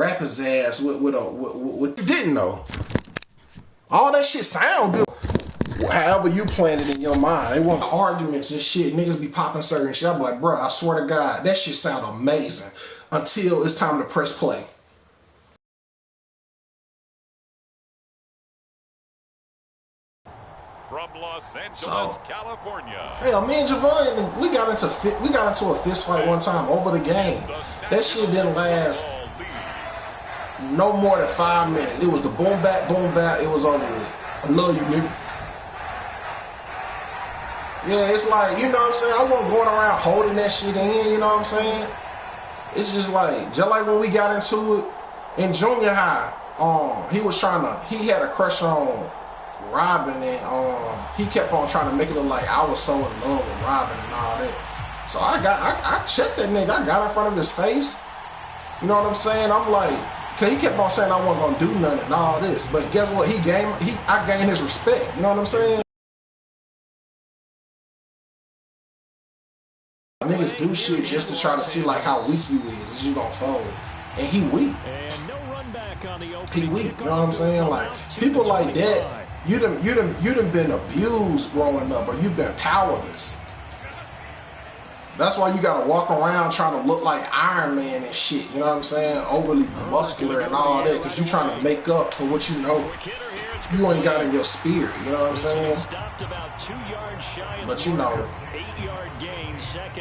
rap his ass with didn't know. All that shit sound good. However you planned it in your mind. They want arguments and shit. Niggas be popping certain shit. I'm like, bro, I swear to God, that shit sound amazing. Until it's time to press play. From Los Angeles, California. Hell, me and Javon, we got into a fist fight one time over the game. That shit didn't last no more than 5 minutes. It was the boom back, it was over with. I love you, nigga. Yeah, it's like, you know what I'm saying? I wasn't going around holding that shit in, you know what I'm saying? It's just like when we got into it in junior high, he had a crush on Robin, and he kept on trying to make it look like I was so in love with Robin and all that. So I checked that nigga. I got in front of his face. You know what I'm saying? I'm like, cause he kept on saying I wasn't gonna do nothing and all this. But guess what? I gained his respect. You know what I'm saying? Niggas do shit just to try to see like how weak you is you gonna fold. And he weak. He weak, you know what I'm saying? Like people like that, you done been abused growing up, or you've been powerless. That's why you gotta walk around trying to look like Iron Man and shit, you know what I'm saying? Overly muscular and all that, because you trying to make up for what you know you ain't got in your spirit, you know what I'm saying? But you know,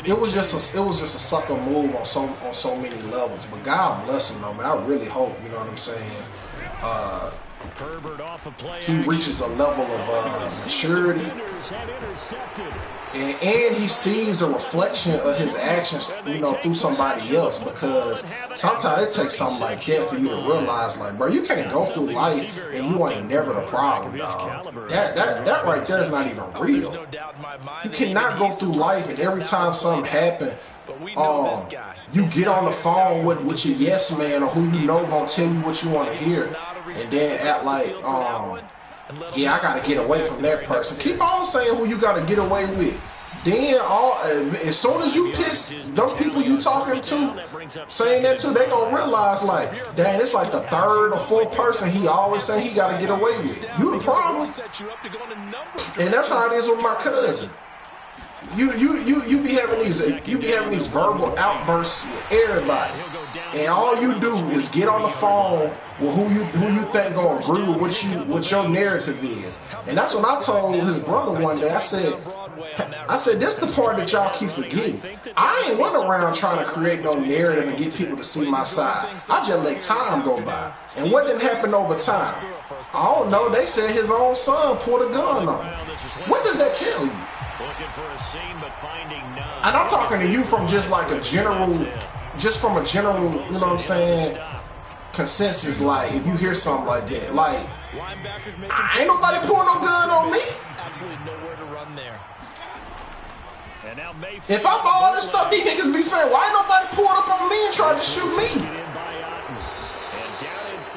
it was just a sucker move on so many levels. But God bless him though, man. I really hope, you know what I'm saying, he reaches a level of maturity, and he sees a reflection of his actions, you know, through somebody else. Because sometimes it takes something like that for you to realize, like, bro, you can't go through life and you ain't never the problem, dog. That right there is not even real. You cannot go through life and every time something happens, you get on the phone with your yes man or who you know gonna tell you what you want to hear, and then act like, yeah, I gotta get away from that person. Keep on saying who you gotta get away with. Then as soon as you piss those people you talking to, saying that to, they gonna realize like, dang, it's like the third or fourth person he always say he gotta get away with. You the problem. And that's how it is with my cousin. You be having these verbal outbursts with everybody, and all you do is get on the phone with who you think gonna agree with what your narrative is. And that's when I told his brother one day. I said this the part that y'all keep forgetting. I ain't run around trying to create no narrative and get people to see my side. I just let time go by. And what didn't happen over time? I don't know. They said his own son pulled a gun on him. What does that tell you? And I'm talking to you from just like a general, you know what I'm saying, consensus. Like, if you hear something like that, like, ain't nobody pulling no gun on me. If I'm all this stuff, these niggas be saying, why ain't nobody pulled up on me and tried to shoot me?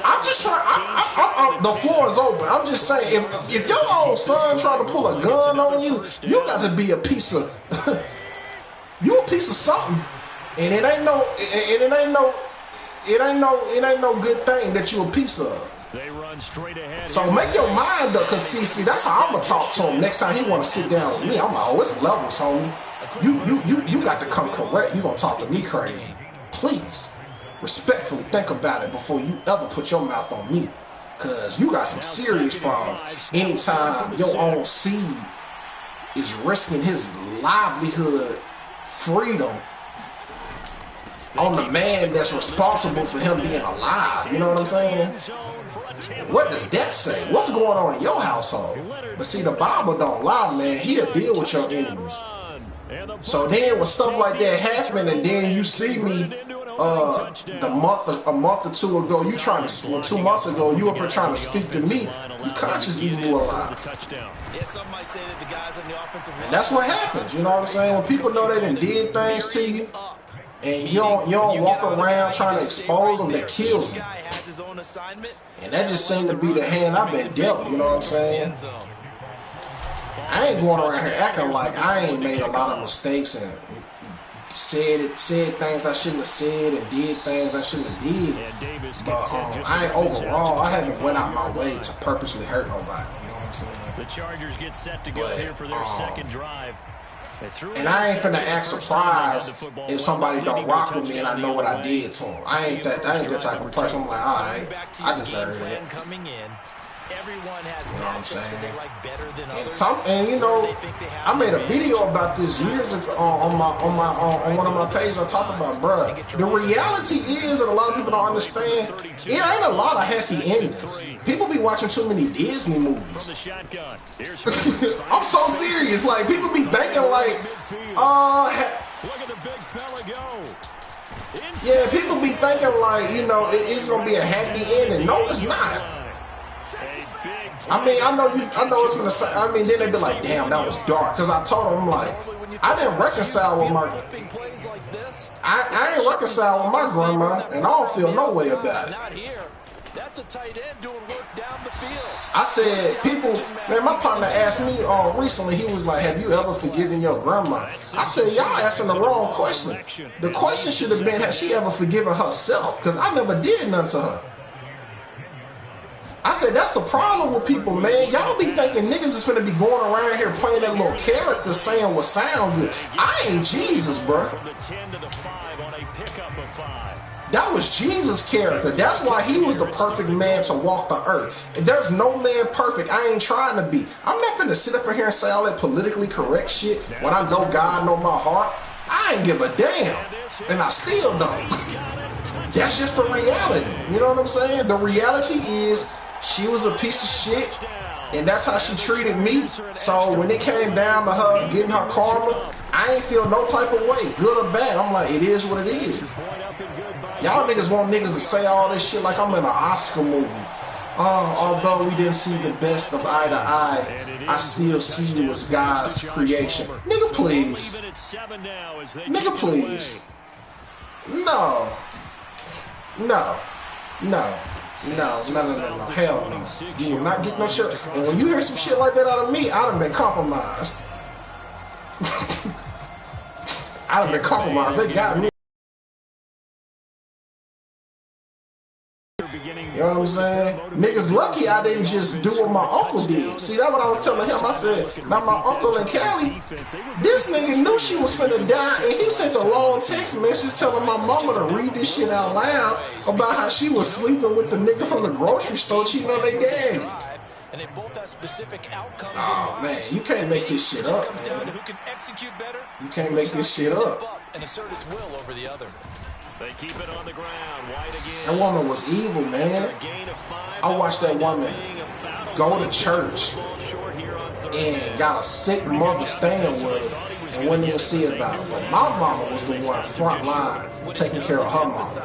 I'm just trying. The floor is open. I'm just saying, if your own son try to pull a gun on you, you got to be a piece of, you a piece of something, and it ain't no good thing that you a piece of. So make your mind up, cause see, that's how I'm gonna talk to him next time he want to sit down with me. I'm like, oh, it's levels, homie. You got to come correct. You gonna talk to me crazy? Please. Respectfully think about it before you ever put your mouth on me, cause you got some serious problems. Anytime your own seed is risking his livelihood, freedom on the man that's responsible for him being alive, you know what I'm saying? What does that say? What's going on in your household? But see, the Bible don't lie, man. He'll deal with your enemies. So then when stuff like that happen, and then you see me a month or two ago, 2 months ago, you up here trying to speak to me, your conscience eating you alive. And that's what happens, you know what I'm saying? When people know they done did things to you, and you don't walk around trying to expose them, that kills them. And that just seemed to be the hand I've been dealt, you know what I'm saying? I ain't going around here acting like I ain't made a lot of mistakes and said things I shouldn't have said and did things I shouldn't have did. But I ain't overall. I haven't went out my way to purposely hurt nobody. You know what I'm saying? The Chargers get set to go here for their second drive. And I ain't finna act surprised if somebody don't rock with me and I know what I did to them. I ain't that type of person. I'm like, all right, I deserve it. Everyone has you know what I'm saying? That they like better than others. And you know, I made a video about this years ago on one of my pages. I talked about, bruh. The reality is that a lot of people don't understand. It ain't a lot of happy endings. People be watching too many Disney movies. I'm so serious. Like people be thinking like, yeah, people be thinking like, you know, it's gonna be a happy ending. No, it's not. I mean, I know it's gonna say. I mean, then they be like, "Damn, that was dark." Because I told them, I'm like, I didn't reconcile with my. I didn't reconcile with my grandma, and I don't feel no way about it. I said, people, man, my partner asked me recently. He was like, "Have you ever forgiven your grandma?" I said, "Y'all asking the wrong question. The question should have been, has she ever forgiven herself? Because I never did nothing to her." I said, that's the problem with people, man. Y'all be thinking niggas is finna be going around here playing that little character saying what sound good. I ain't Jesus, bro. That was Jesus' character. That's why he was the perfect man to walk the earth. And there's no man perfect. I ain't trying to be. I'm not finna sit up in here and say all that politically correct shit when I know God know my heart. I ain't give a damn. And I still don't. That's just the reality. You know what I'm saying? The reality is, she was a piece of shit, and that's how she treated me. So when it came down to her getting her karma, I ain't feel no type of way, good or bad. I'm like, it is what it is. Y'all niggas want niggas to say all this shit like I'm in an Oscar movie. Although we didn't see the best of eye to eye, I still see you as God's creation. Nigga, please. Nigga, please. No. Hell no. You will not get no shit. And when you hear some shit like that out of me, I'd have been compromised. I'd have been compromised. They got me. You know what I'm saying? Niggas lucky I didn't just do what my uncle did. See, that's what I was telling him. I said, now my uncle in Cali, this nigga knew she was finna die, and he sent a long text message telling my mama to read this shit out loud about how she was sleeping with the nigga from the grocery store cheating on their daddy. Oh man, you can't make this shit up, man. You can't make this shit up. They keep it on the ground. White again. That woman was evil, man. I watched that woman go to church and got a sick mother staying with her and wouldn't even see about it. But my mama was the one front line taking care of her mama.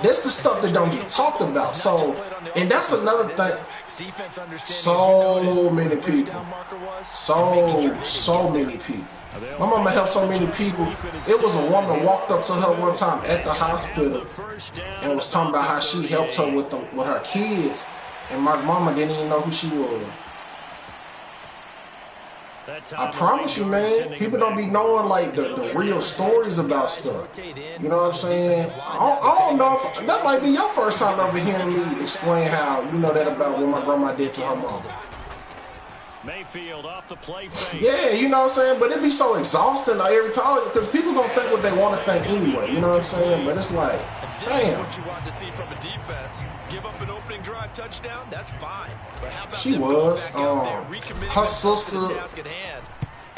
That's the stuff that don't get talked about. So, and that's another thing. So many people. So many people. My mama helped so many people. It was a woman walked up to her one time at the hospital and was talking about how she helped her with her kids, and my mama didn't even know who she was. I promise you, man, people don't be knowing like the real stories about stuff. You know what I'm saying? I don't know if that might be your first time ever hearing me explain how you know that about what my grandma did to her mama. Mayfield off the play fake. Yeah, you know what I'm saying? But it be so exhausting every time because people gonna think what they want to think anyway. You know what I'm saying? But it's like, damn. What you want to see from a defense? Give up an opening drive touchdown? That's fine. But how about she was. Her sister.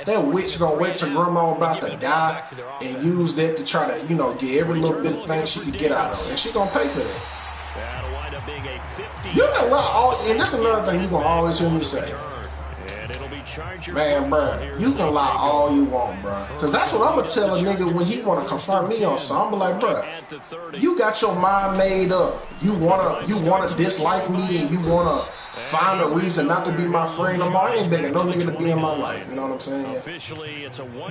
That witch gonna wait till grandma about to die and use that to try to, you know, get every little bit of thing she could get out of her, and she gonna pay for that. That'll wind up being a 50. You can lie, and that's another thing you gonna always hear me say. Man, bro, you can lie all you want, bro. Because that's what I'm going to tell a nigga when he want to confront me on something. I'm like, bro, you got your mind made up. You wanna dislike me and you want to find a reason not to be my friend. I ain't begging no nigga to be in my life. You know what I'm saying?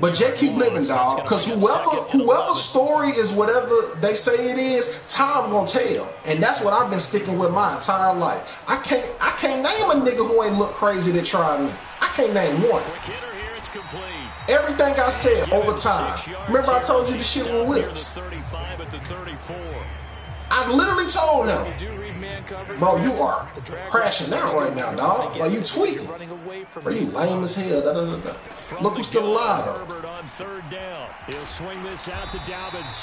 But just keep living, dog. Because whoever's story is whatever they say it is, time gonna tell. And that's what I've been sticking with my entire life. I can't name a nigga who ain't look crazy that tried me. I can't name one. Quick hitter here, it's complete. Everything I said over time. Remember I told you the shit with whips. I literally told him, bro, you are crashing out right now, dog. Like, you tweaking. Bro, you lame as hell. Da, da, da, da. Look who's still alive, though. He'll swing this out to Dobbins.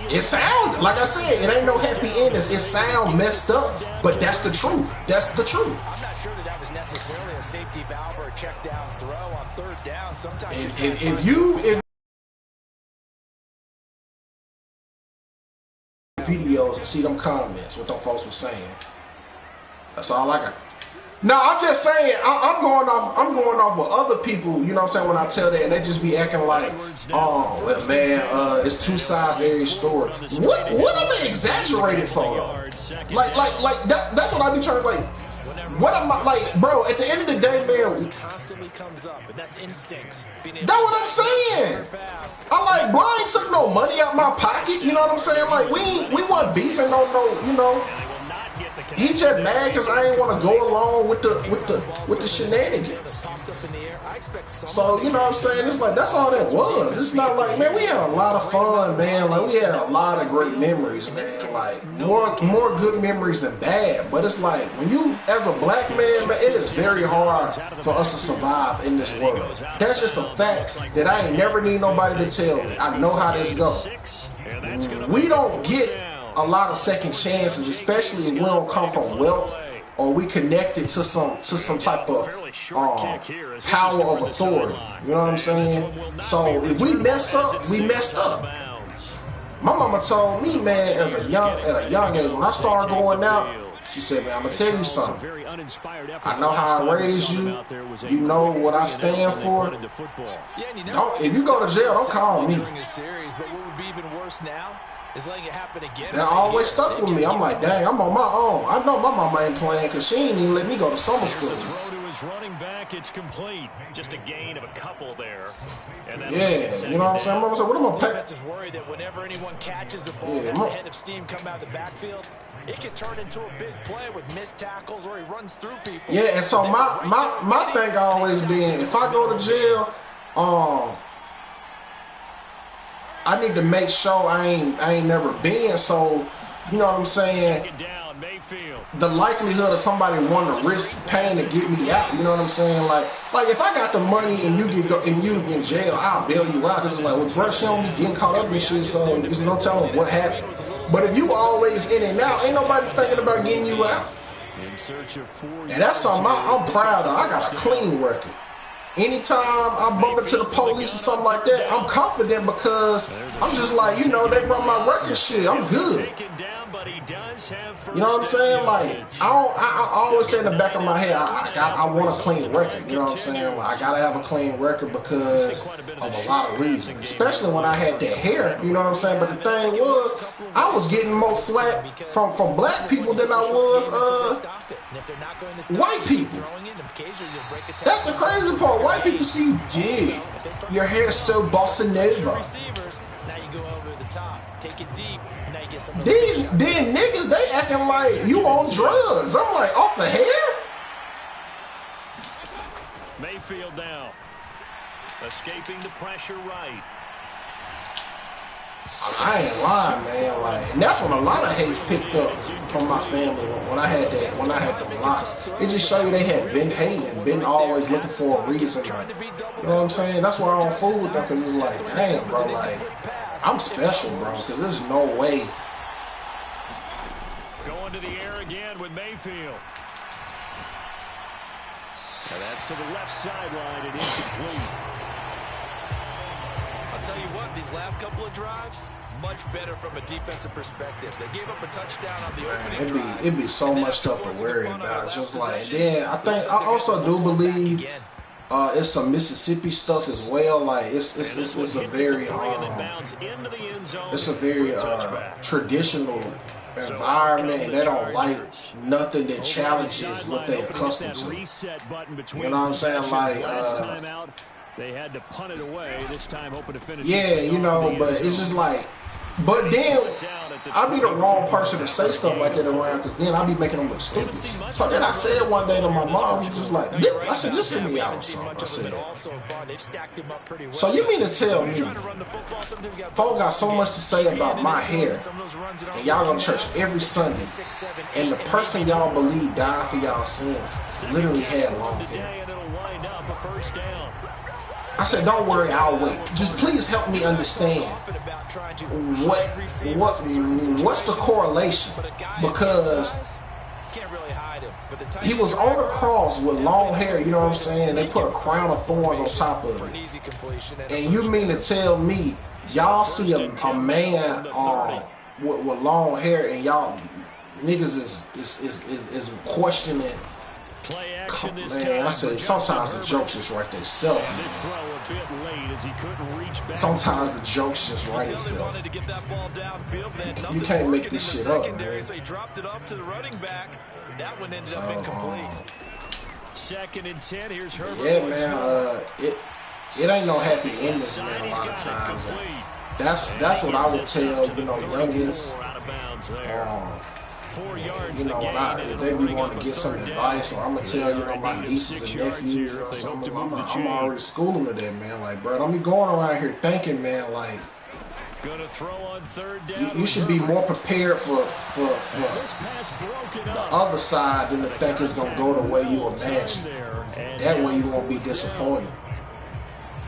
It sound, like I said, it ain't no happy endings. It sound messed up, but that's the truth. That's the truth. I'm not sure that was necessarily a safety valve or a check down throw on third down. Sometimes if videos and see them comments, what them folks were saying. That's all I got. No, I'm just saying, I'm going off with other people, you know what I'm saying, when I tell that, and they just be acting like, oh, well, man, it's two sides to every story. What am I exaggerated for, though? Like, that's what I be trying to, like, what am I, like, bro, at the end of the day, man, constantly comes up, and that's instincts. That's what I'm saying. I like, Brian took no money out my pocket, you know what I'm saying? Like, we weren't beefing on no, you know. He just mad because I ain't want to go along with the shenanigans. So, you know what I'm saying? It's like, that's all that was. It's not like, man, we had a lot of fun, man. Like, we had a lot of great memories, man. Like, more good memories than bad. But it's like, when you, as a black man, it is very hard for us to survive in this world. That's just a fact that I ain't never need nobody to tell me. I know how this goes. We don't get a lot of second chances, especially if we don't come from wealth or we connected to some type of power of authority. You know what I'm saying? So if we mess up, we messed up. My mama told me, man, at a young age, when I started going out, she said, man, I'm gonna tell you something. I know how I raised you. You know what I stand for. If you go to jail, don't call me. That always stuck with me. I'm like, dang, I'm on my own. I know my mama ain't playing because she ain't even let me go to summer school. It's complete. Just a gain of a couple there. Yeah, you know what I'm saying? Mama said, what am I paying? Is worried that whenever anyone catches the ball, the head of steam come out of the backfield, it can turn into a big play with missed tackles or he runs through people. Yeah, and so my thing always been, if I go to jail, I need to make sure I ain't never been, so you know what I'm saying, the likelihood of somebody wanting to risk paying to get me out, you know what I'm saying, like if I got the money and you in jail, I'll bail you out. It's like, well, first you don't be getting caught up in shit, so there's no telling what happened. But if you always in and out, ain't nobody thinking about getting you out. And that's something I'm proud of. I got a clean record. Anytime I bump into the police or something like that, I'm confident because I'm just like, you know, they run my record shit. I'm good. You know what I'm saying? Like, I always say in the back of my head, I want a clean record. You know what I'm saying? Like, I gotta have a clean record because of a lot of reasons, especially when I had that hair. You know what I'm saying? But the thing was, I was getting more flack from black people than I was white people. That's the crazy part. White people see you dig. Your hair is so bossa nova. These niggas, they acting like you on drugs. I'm like, off the hair? Mayfield now. Escaping the pressure right. I ain't lying, man. Like, and that's when a lot of hate picked up from my family when I had them locks. It just show you they had been hating, been always looking for a reason. Like, you know what I'm saying? That's why I don't fool with them, because it's like, damn, bro, like, I'm special, bro, because there's no way. Going to the air again with Mayfield. And that's to the left sideline. It is complete. I'll tell you what, these last couple of drives, much better from a defensive perspective. They gave up a touchdown on the opening drive. It'd be so much stuff to worry about. Just like, then I also do believe it's some Mississippi stuff as well. Like, it's a very traditional environment, and they don't like nothing that challenges what they're accustomed to. You know what I'm saying? Like, they had to punt it away this time, hoping to finish. Yeah, you know, but it's just like, But then I be the wrong person to say stuff like that around, because then I be making them look stupid. So then I said one day to my mom, was just like, I said, just hear me out or something. I said, so you mean to tell me folks got so much to say about my hair, and y'all go to church every Sunday, and the person y'all believe died for y'all sins literally had long hair? I said, don't worry, I'll wait. Just please help me understand what's the correlation, because he was on the cross with long hair, you know what I'm saying? And they put a crown of thorns on top of it. And you mean to tell me y'all see a man with long hair, and y'all niggas is questioning? Man, I said sometimes the jokes just write themselves. Sometimes the jokes just write itself. You can't make this shit up, man. So, Second and 10. Here's Herbert. Yeah, man. It ain't no happy endings, man. A lot of times. That's what I would tell, you know, youngins. You know, if they be wanting to get some advice, or I'm gonna tell, you know, my nieces and nephews or something, I'm already schooling to that, man. Like, bro, don't be going around here thinking, man, like, you should be more prepared for the other side than to think it's gonna go the way you imagine. That way you won't be disappointed.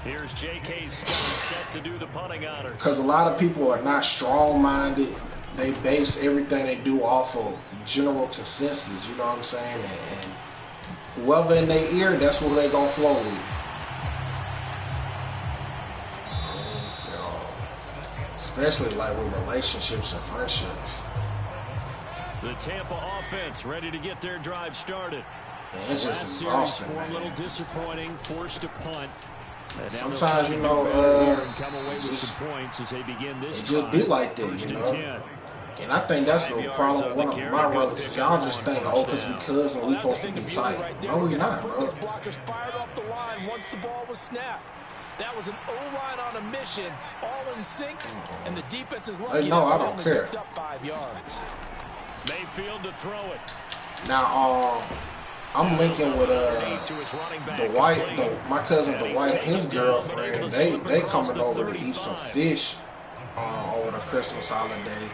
Here's J.K. Scott set to do the punting honors. Because a lot of people are not strong-minded. They base everything they do off of general consensus, you know what I'm saying? And whoever in their ear, that's what they gonna flow with. Especially like with relationships and friendships. The Tampa offense ready to get their drive started. Man, it's just exhausting, man. A little disappointing, forced to punt. Sometimes, you know, it just be like that, you know. And I think that's the problem with one of my relatives. Y'all just think, oh, because we cousins, we supposed to be tight. No, we're not, bro. Blockers fired off the line once the ball was snapped. That was an O-line on a mission, all in sync, and the defense is lucky. No, I don't care. Up 5 yards. Mayfield to throw it. Now, I'm linking with my cousin Dwight and his girlfriend. They coming over to eat some fish over the Christmas holiday.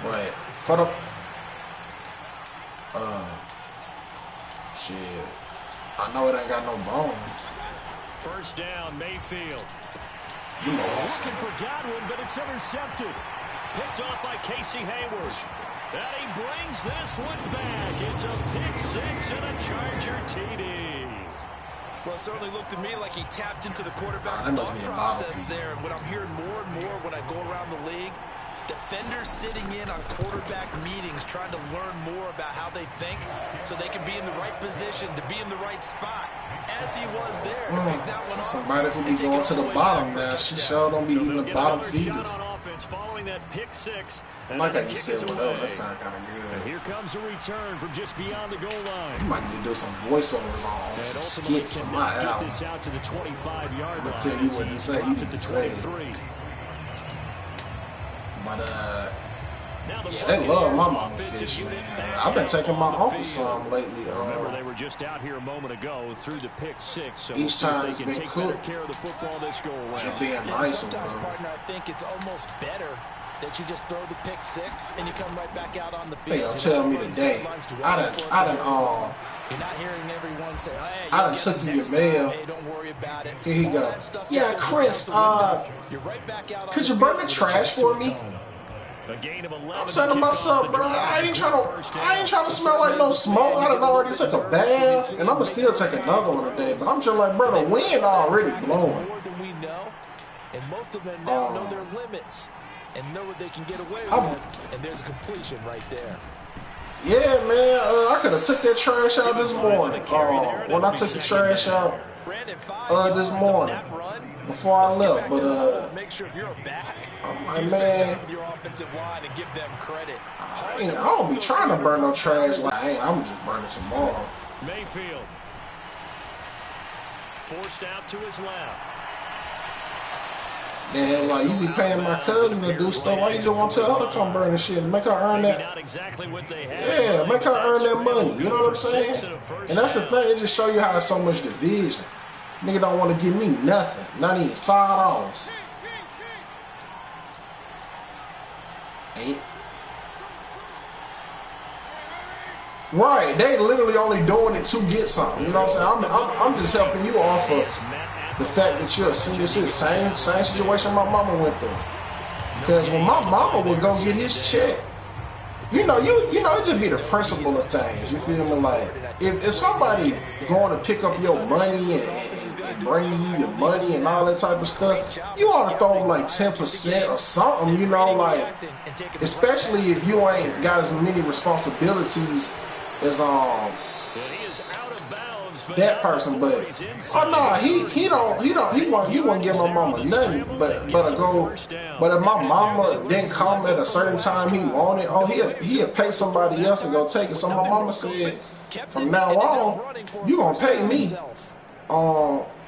But for the shit, I know it ain't got no bones. First down, Mayfield. You know what I'm saying. Looking for Godwin, but it's intercepted. Picked off by Casey Hayward. And he brings this one back. It's a pick six and a Charger TD. Well, it certainly looked to me like he tapped into the quarterback's thought process there. And what I'm hearing more and more when I go around the league, defenders sitting in on quarterback meetings trying to learn more about how they think so they can be in the right position to be in the right spot, as he was there. Pick that one somebody who be going to the bottom now. She sure don't be eating the bottom feeders. Following that pick six. And like how you said, whatever, that sound kind of good. And here comes a return from just beyond the goal line. You might need to do some voiceovers on some skits on my album. Out to the 25-yard line. I'll tell you what to say. You need to say it. But, yeah, they love my mama fish, man. I've been taking my uncle some lately. Remember, they were just out here a moment ago through the pick six. So each time it's been cooked. Care of the football this go around. Just being nice or whatever. Partner, I think it's almost better that you just throw the pick six and you come right back out on the field. They gonna tell me today. I done you're not hearing everyone say, hey, I done took you your mail. Hey, don't worry about it. Here you go. Yeah, Chris, you're right back out could you burn the trash for me? I'm saying to myself, bro, I ain't trying to smell like no smoke. I done already took a bath, and I'ma still take another one today. But I'm just like, bro, the wind already blowing. More than we know, and most of them now know their limits and know what they can get away with. And there's a completion right there. Yeah, man, I could have took that trash out this morning. When I took the trash out this morning before I left, but make sure if you're back, I'm like, man, your offensive line and give them credit. I don't be trying to burn no trash. Like, I'm just burning some more. Mayfield forced out to his left. Then like you be paying my cousin to do stuff. Why you just want to tell her to come burn the shit? Make her earn that. Yeah, make her earn that money. You know what I'm saying? And that's the thing. It just show you how it's so much division. Nigga don't want to give me nothing. Not even $5. Right, they literally only doing it to get something. You know what I'm saying? I'm just helping you off of the fact that you're a senior citizen. Same situation my mama went through. Because when my mama would go get his check, you know, it just be the principle of things. You feel me? Like if somebody going to pick up your money and bringing you your money and all that type of stuff, you ought to throw them like 10% or something. You know, like especially if you ain't got as many responsibilities as that person. But oh no, he won't give my mama nothing. But if my mama didn't come at a certain time he wanted, oh he'll pay somebody else to go take it. So my mama said, from now on, you gonna pay me.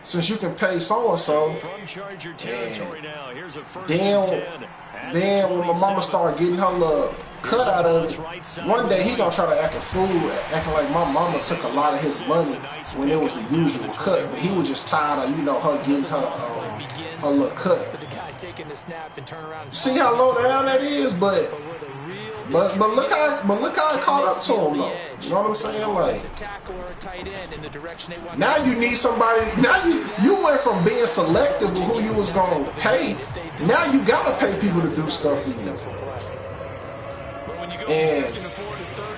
Since you can pay so and so. Then when my mama started getting her little cut out of it, one day he gonna try to act a fool, acting like my mama took a lot of his money when it was the usual cut. But he was just tired of, her getting her little cut. See how low down that is, but look how it caught up to him though. You know what I'm saying? Like now you need somebody. Now you went from being selective with who you was gonna pay. Now you gotta pay people to do stuff for you. And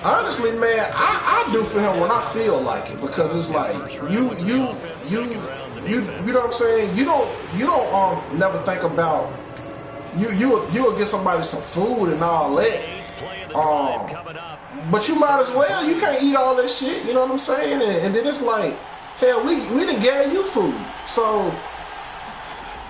honestly, man, I do for him when I feel like it, because it's like you know what I'm saying? You don't never think about you'll get somebody some food and all that. But you might as well. You can't eat all that shit. You know what I'm saying? And then it's like, hell, we done gave you food. So,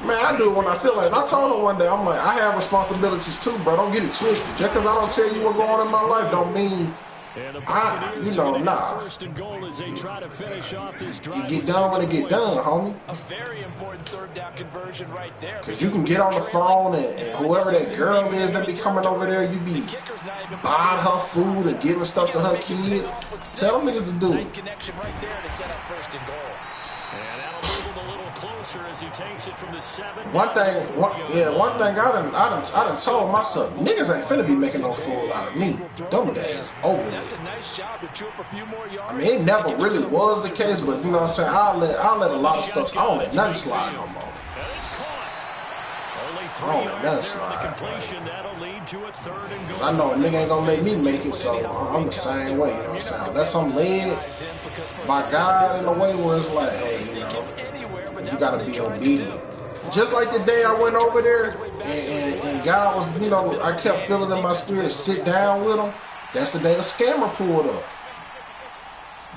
man, I do it when I feel like it. And I told him one day, I'm like, I have responsibilities too, bro. Don't get it twisted. Just because I don't tell you what's going on in my life don't mean nah. You get done when it get done, homie. A very important third down conversion right there. Because you can get on the phone and whoever that girl is that be coming over there, you be buying her food and giving stuff to her kid. Tell them niggas to do it. Connection right there to set up first and goal. And that'll move him a little closer as he takes it from the 7. One thing I done told myself, niggas ain't finna be making no fool out of me. Them days over with. I mean, it never really was the case, but you know what I'm saying? I'll let a lot of stuff. I don't let nothing slide no more. I don't let nothing slide. I know a nigga ain't gonna let me make it, so I'm the same way. You know what I'm saying? Unless I'm led by God in a way where it's like, hey, you gotta be obedient. Just like the day I went over there and God was, I kept feeling in my spirit, sit down with him. That's the day the scammer pulled up.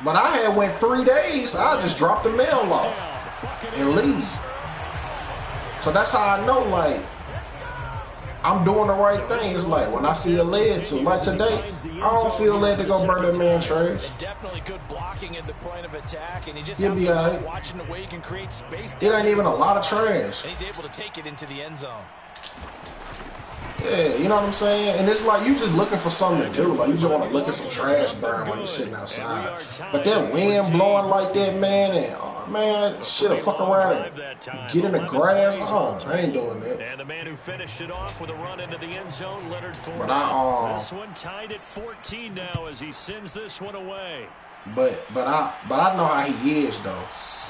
But I had went 3 days, I just dropped the mail off and leave. So that's how I know, like, I'm doing the right thing. It's like when I feel led to. Like today, I don't feel led to go burn that man trash. Definitely good blocking at the point of attack, and he just He'll be alright. Watching the way he can create space. It ain't even a lot of trash. And he's able to take it into the end zone. Yeah, you know what I'm saying? And it's like you just looking for something to do. Like you just want to look at some trash burn when you're sitting outside. But that wind blowing like that, man, and man, shit'll fuck around and get in the grass. I ain't doing that. And the man who finished it off with a run into the end zone, Leonard Ford. But this one tied at 14 now as he sends this one away. But I know how he is though.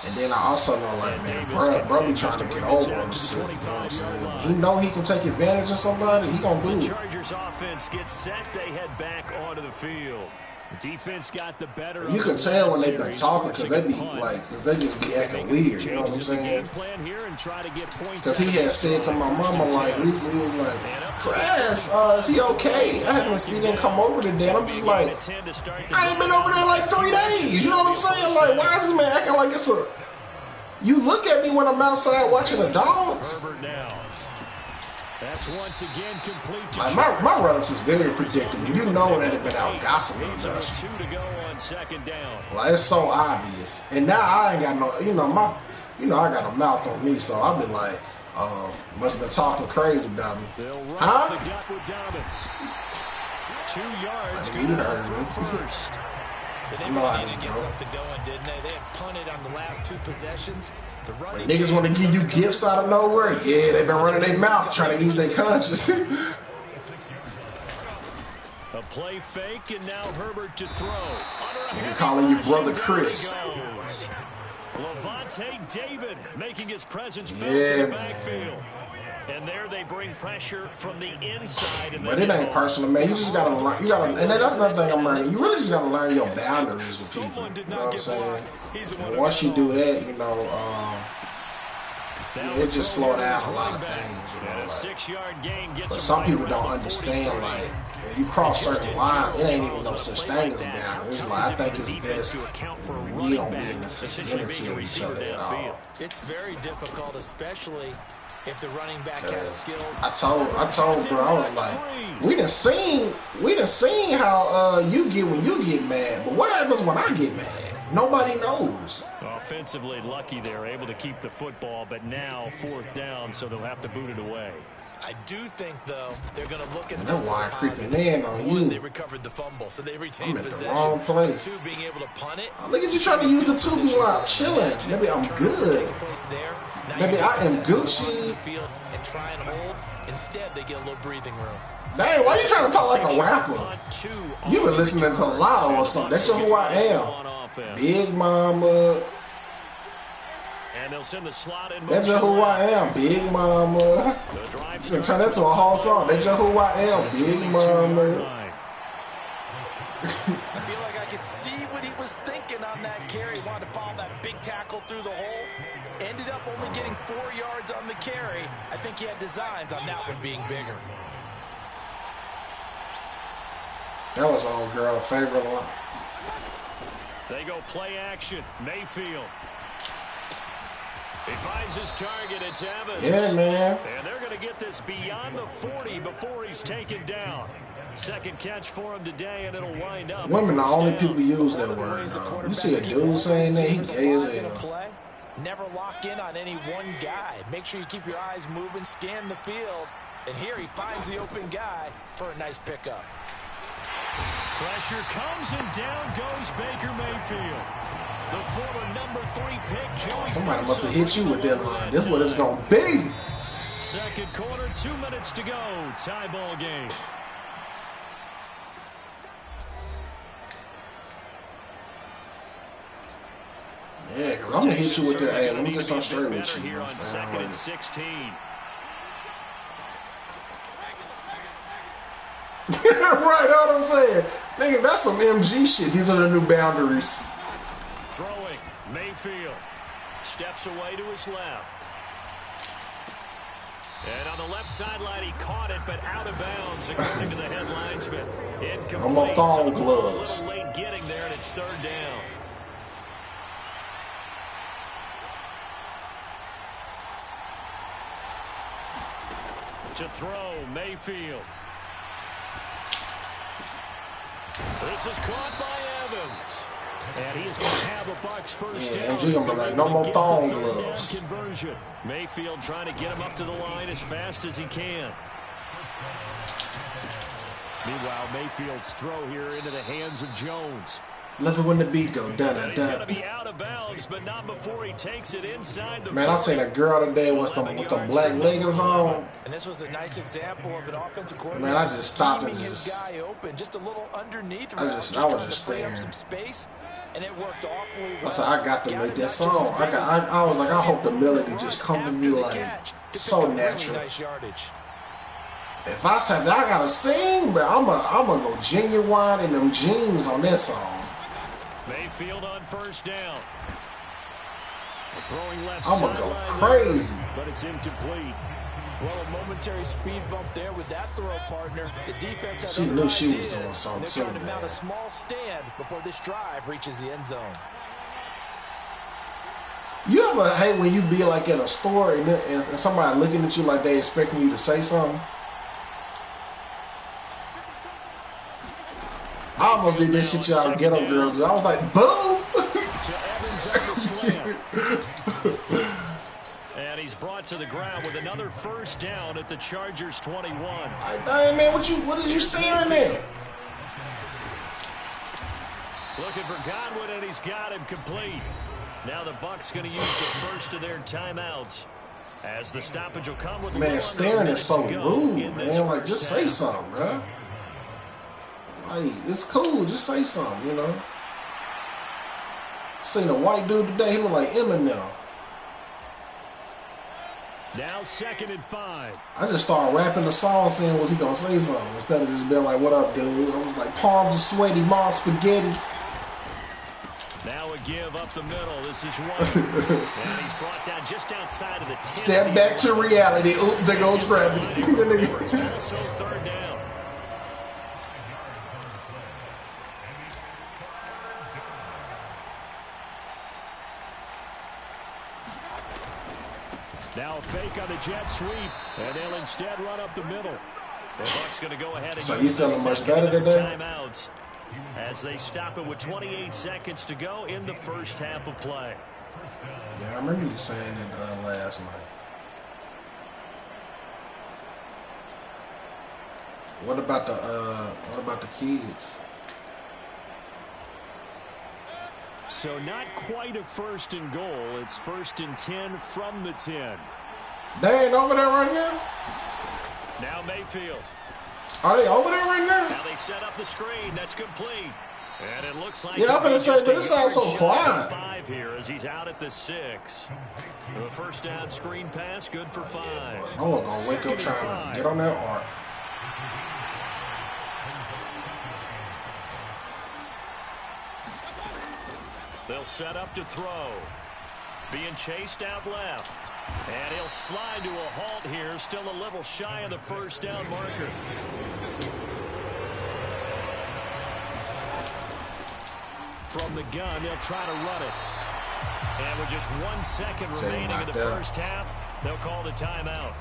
And then I also know, like, man, bro be trying to get over on the shit. You know what I'm saying? He know he can take advantage of somebody, he gonna do it. The Chargers offense gets set, they head back onto the field. The defense got the better. You can tell when they've been talking because they be like, because they just be acting weird. You know what I'm saying? Because he had said to my mama, like, recently, he was like, Trash, is he okay? I haven't seen him come over today. And I'm just like, I ain't been over there in like 3 days. You know what I'm saying? Like, why is this man acting like it's a... You look at me when I'm outside watching the dogs. That's once again complete. Like my relatives very predictable. You know that they've been out gossiping with us. Like it's so obvious. And now I ain't got no, I got a mouth on me, so I've been like, Must have been talking crazy about me. Huh? 2 yards. You heard me. First. They really need to get something going, didn't they? They had punted on the last 2 possessions. The running niggas want to give you gifts out of nowhere. Yeah, they've been running their mouth trying to ease their conscience. A play fake, and now Herbert to throw. Nigga calling you brother Chris. Levante David making his presence felt in the backfield. And there they bring pressure from the inside. But it ain't personal, man. You just gotta learn. You gotta, and that's another thing I'm learning. You really just gotta learn your boundaries with people. You know what I'm saying? And once you do that, you know, it just slow down a lot of things. You know, like, but some people don't understand. Like, when you cross certain lines, it ain't even no such thing as a boundary. It's like, I think it's best we don't be in the vicinity of each other at all. It's very difficult, especially if the running back has skills. I told, bro, I was like, we done seen how you get when you get mad, but what happens when I get mad? Nobody knows. Offensively lucky they're able to keep the football, but now 4th down, so they'll have to boot it away. I do think, though, they're going to look at this as a creeping in on you. They recovered the fumble, so they retained possession. I'm at the wrong place. 2 being able to punt it. Oh, look at you trying to use the 2 be like chilling. Maybe I'm good. Maybe I am Gucci. And try and hold. Instead, they get a little breathing room. Dang, why you trying to talk like a rapper? You been listening to Lotto or something. That's just who I am. Big Mama. And they'll send the slot in. That's just who I am, Big Mama. You can turn that to a whole song. That's just who I am, Big Mama. I feel like I could see what he was thinking on that carry. Wanted to follow that big tackle through the hole. Ended up only getting 4 yards on the carry. I think he had designs on that one being bigger. That was old girl favorite one. They go play action. Mayfield. He finds his target. It's Evans. Yeah, man. And they're going to get this beyond the 40 before he's taken down. Second catch for him today, and it'll wind up. Women are the only people use that word. You see a dude saying that, he gay as hell. Never lock in on any one guy. Make sure you keep your eyes moving, scan the field. And here he finds the open guy for a nice pickup. Pressure comes, and down goes Baker Mayfield. The former number 3 pick, Joey. Somebody must have hit you with that line. This is what it's going to be. Second quarter, 2 minutes to go. Tie ball game. Yeah, because I'm going to hit you with that. Hey, let me get some straight with you. Here on 2nd and 16. Right, know what I'm saying? Nigga, that's some MG shit. These are the new boundaries. Throwing, Mayfield steps away to his left. And on the left sideline, he caught it, but out of bounds, according to the head linesman. Incomplete. I'm a thong gloves. Late getting there, and it's 3rd down. To throw, Mayfield. This is caught by Evans. And he is going to have a Bucs first down. MG gonna be like, no more thong gloves. Conversion. Mayfield trying to get him up to the line as fast as he can. Meanwhile, Mayfield's throw here into the hands of Jones. Love it when the beat go da da He's going to da. be out of bounds, but not before he takes it inside the. Man, I seen a girl today with them black leggings on. And this was a nice example of an offensive coordinator. Man, I just stopped and his guy open just a little underneath. I was just staring. Some space, and it worked awfully well. I said, I got to make that song. I was like, I hope the melody just come to me like so natural. If I said that I gotta sing, but I'm gonna go genuine in them jeans on that song. Mayfield on first down. Throwing left I'm gonna go crazy. But it's incomplete. Well, a momentary speed bump there with that throw partner. The defense had she knew she was doing something too, man. They're trying to mount a small stand before this drive reaches the end zone. You ever hate when you be like in a store and somebody looking at you like they expecting you to say something? I almost did this shit y'all ghetto girls. I was like, boo! To Evans on the slam. And he's brought brought to the ground with another first down at the Chargers 21. Dang, man, what is you staring at? Looking for Godwin, and he's got him complete. Now the Bucs going to use the first of their timeouts. As the stoppage will come with man, staring is so rude, man. Like, just say something, bro. Like, it's cool. Just say something, you know. Seen a white dude today. He look like Eminem. Now 2nd and 5. I just started rapping the song saying, was he going to say something? Instead of just being like, what up, dude? I was like, palms are sweaty, mom spaghetti. Now a give up the middle. This is one. And he's brought down just outside of the 10. Step back to reality. Oop, there goes gravity. Also 3rd down. Now a fake on the jet sweep, and they'll instead run up the middle. The Bucs going to go ahead and so you feeling much better today? Timeouts as they stop it with 28 seconds to go in the first half of play. Yeah, I remember you saying it last night. What about the kids? So not quite a 1st and goal. It's 1st and 10 from the 10. They ain't over there right now? Now Mayfield. Are they over there right now? Now they set up the screen. That's complete. And it looks like... Yeah, I'm going to say, but it sounds so quiet. 5 here as he's out at the 6. The first down screen pass, good for 5. Yeah, no one going to wake up trying to get on that arc. They'll set up to throw. Being chased out left. And he'll slide to a halt here. Still a little shy of the first down marker. From the gun, they'll try to run it. And with just 1 second remaining in the first half, they'll call the timeout.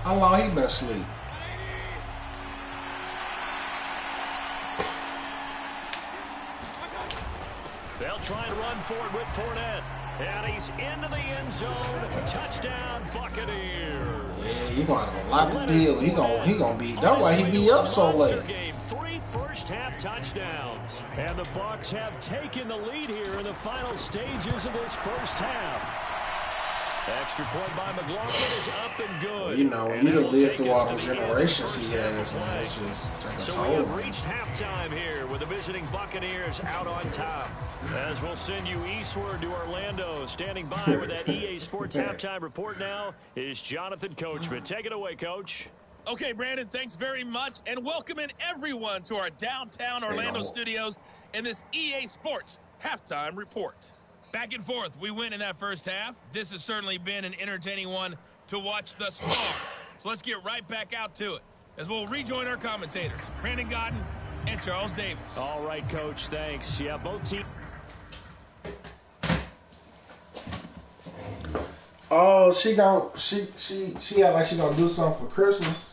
How long he been asleep? They'll try and run for it with Fournette. And he's into the end zone. Touchdown, Buccaneers. Yeah, he gonna have a lot to deal. He gonna be. That's why he be up so late. Game, 3 first-half touchdowns, and the Bucs have taken the lead here in the final stages of this first half. Extra point by McLaughlin is up and good. You know, you done lived through all the generations he has, man. It's just taking so toll. we have reached halftime here with the visiting Buccaneers out on top. As we'll send you eastward to Orlando. Standing by with that EA Sports halftime report now is Jonathan Coachman. Take it away, Coach. Okay, Brandon, thanks very much. And welcoming everyone to our downtown Orlando studios in this EA Sports halftime report. Back and forth, we win in that first half. This has certainly been an entertaining one to watch thus far. So let's get right back out to it as we'll rejoin our commentators, Brandon Godden and Charles Davis. All right, Coach, thanks. Yeah, both teams. Oh, she act like she gonna do something for Christmas.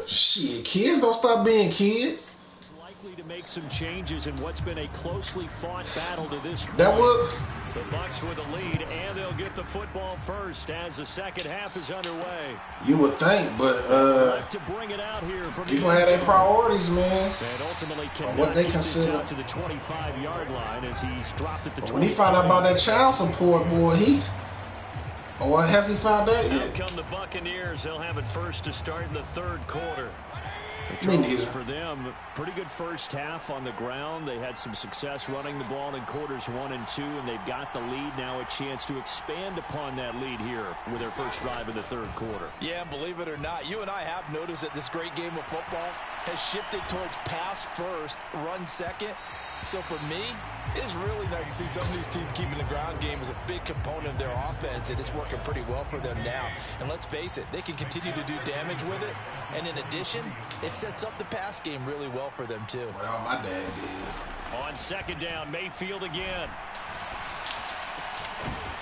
Shit, kids don't stop being kids. Likely to make some changes in what's been a closely fought battle to this point. That would. The Bucs with the lead, and they'll get the football first as the second half is underway. You would think, but like to bring it out here from people have their priorities, man. And ultimately what they consider out to the 25-yard line as he's dropped at the 20. When he found out about that child support, boy, or has he found that yet? Out come the Buccaneers. They'll have it first to start in the third quarter. For them, pretty good first half on the ground. They had some success running the ball in quarters 1 and 2, and they've got the lead. Now a chance to expand upon that lead here with their first drive in the third quarter. Yeah, believe it or not, you and I have noticed that this great game of football has shifted towards pass first, run second. So for me, it's really nice to see some of these teams keeping the ground game as a big component of their offense, and it's working pretty well for them now. And let's face it, they can continue to do damage with it. And in addition, it sets up the pass game really well for them too. Well, my dad did. On second down, Mayfield again.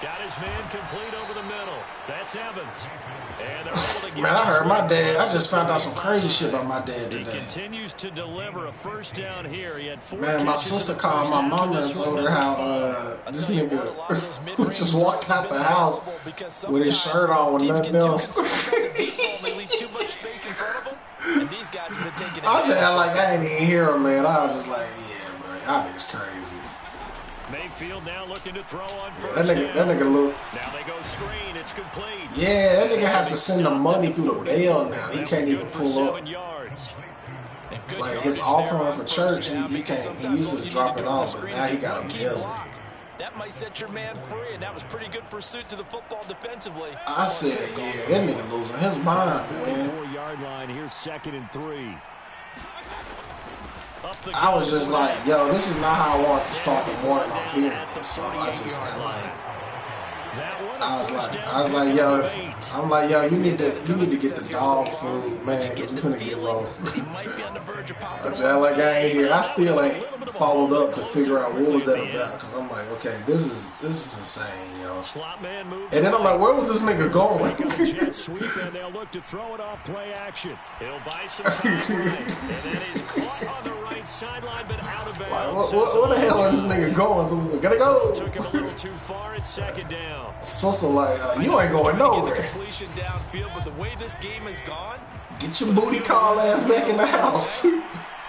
Got his man complete over the middle. That's Evans. And they're able to get Man, I heard my dad. I just found out some crazy shit about my dad today. He continues to deliver a first down here. He had 4 Man, my sister called my mama and told her how this nigga just walked out the house with his shirt on with nothing else. I just act like I ain't even hear him, man. I was just like, yeah, bro, y'all niggas crazy. Mayfield now looking to throw on first that nigga look. Now they go screen. It's complete. Yeah, that nigga have to send the money through the mail now. He can't even pull up. Like his offering for church, he can't. He used to drop it off, but now he got to mail it. That might set your man free, and that was pretty good pursuit to the football defensively. I said, yeah, that nigga losing his mind, man. 44-yard line. Here's 2nd and 3. I was just like, yo, this is not how I want to start the morning off hearing this. So I just like, I was like, yo, I'm like, yo, you need to get the dog food, man, because we couldn't get low. I just like I ain't here. I still ain't followed up to figure out what was that about, because I'm like, okay, this is insane, yo. And then I'm like, where was this nigga going? They'll look to throw it off play action. He'll buy some time, and then he's caught on the right sideline, but out of bounds. Like, what the hell is this nigga going through? Gotta go. Took him a little too far at 2nd down. Sister, like, you ain't going nowhere. Completion downfield, but the way this game has gone, get your booty call ass back in the house.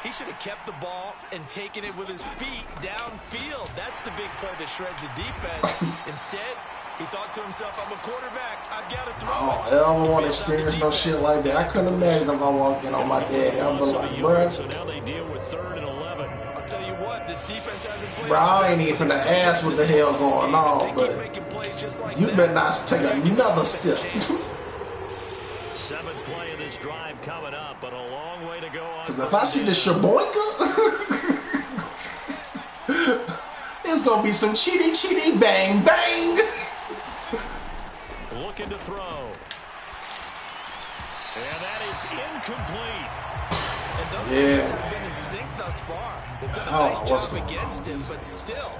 he should have kept the ball and taken it with his feet downfield. That's the big play that shreds the defense. Instead, he thought to himself, I'm a quarterback. I've got to throw it. I don't want to experience no shit like that. I couldn't imagine if I walked in on my dad. I'd be like, bruh. So now they deal with 3rd and 11. I'll tell you what, this defense hasn't played. Bro, I ain't even finna ask what the hell going on, but you better not take another step. 7th play of this drive coming up, but a long way to go. Because if I see the Shaboinka, it's going to be some chitty, bang, bang. Looking to throw. And that is incomplete. And those teams have been in sync thus far. They've done a nice job against him, but still,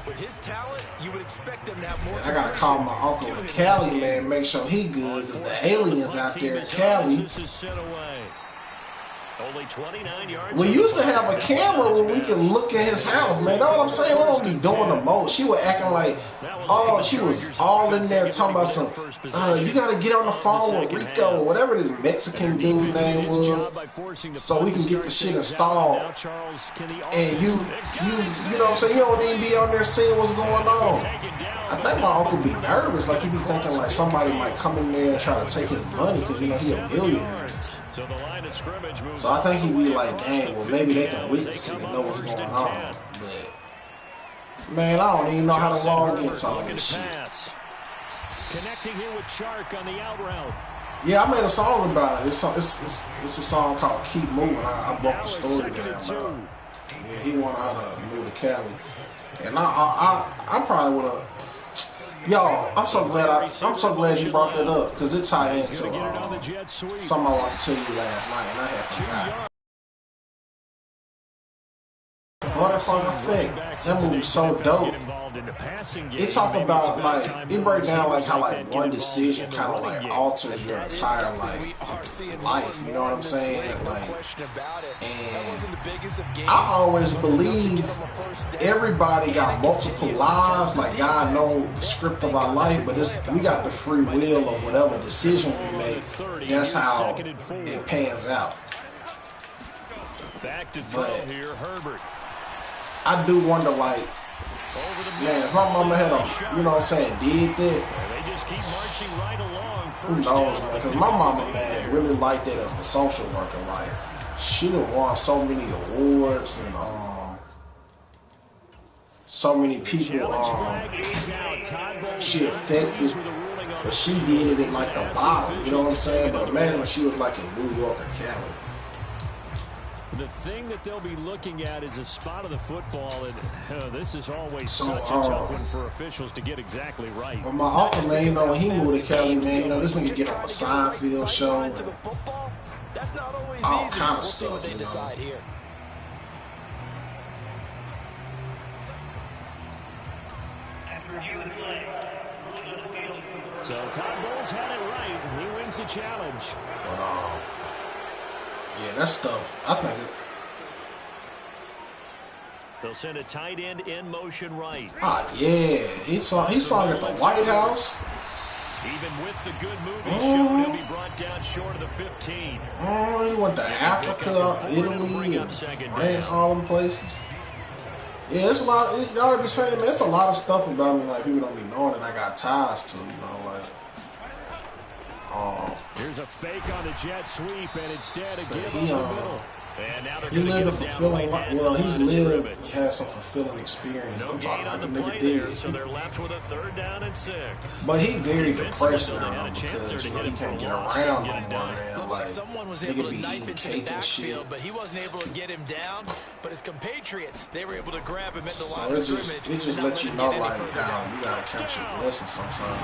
with his talent, you would expect them to have more. I got to call my uncle in Cali, man, make sure he good, because the aliens out there in Cali. Only 29 yards. We used to have a camera where we could look at his house, man. Know what I'm saying? We don't be doing the most. She was acting like, oh, she was all in there talking about some, you got to get on the phone with Rico or whatever this Mexican dude name was, so we can get the shit installed. And you know what I'm saying? You don't even be on there seeing what's going on. I think my uncle be nervous. Like, he be thinking like somebody might come in there and try to take his money because, you know, he a millionaire. So I think he'd be like, dang, well, maybe they can witness it and know what's going on. But, man, I don't even know how to log into all this shit. Connecting here with Chark on the out route. Yeah, I made a song about it. It's a song called Keep Moving. I broke the story down. Yeah, he wanted her to move to Cali. And I probably would have. Yo, I'm so glad you brought that up, because it tied into something I wanted to tell you last night, and I had forgot. Butterfly Effect. That movie's so dope. It talk about, like, it break down like how like one decision kind of like alters your entire like life. You know what I'm saying? Like, and I always believe everybody got multiple lives. Like, God knows the script of our life, but we got the free will of whatever decision we make. That's how it pans out. Back to throw here, Herbert. I do wonder, like, man, if my mama had a, you know what I'm saying, did that, they just keep marching right along. Who knows, man, because my mama, man, really liked that as a social worker. Like, she done won so many awards and so many people she affected, but she did it in like the bottom, you know what I'm saying? But imagine if she was like in New York or Cali. The thing that they'll be looking at is a spot of the football, and this is always such a tough one for officials to get exactly right. But my uncle, man, you know, when he moved to Cali, man, you know, this nigga get on a Seinfeld show and all kind of stuff, you know. So Todd Bowles had it right, and he wins the challenge. But yeah, that stuff, I think they'll send a tight end in motion right. Yeah, he saw at the White House. Even with the good move he showed, he'll be brought down short of the 15. He went to Africa, Italy, and France, all them places. Yeah, it's a lot. Y'all be saying, man, it's a lot of stuff about me like people don't be knowing that I got ties to, you know, like. Here's a fake on the jet sweep, and instead a give up the middle. And now he lived a fulfilling life. Well, he's lived, he has some fulfilling experience. I'm talking about the nigga did. So they're left with a 3rd down and 6. But he very depressed now because you know, he can't get around no more, man. Like someone was able able to knife into the backfield, but he wasn't able to get him down. But his compatriots, they were able to grab him at the line of scrimmage. It just lets you know, like, how you gotta catch your blessings sometimes.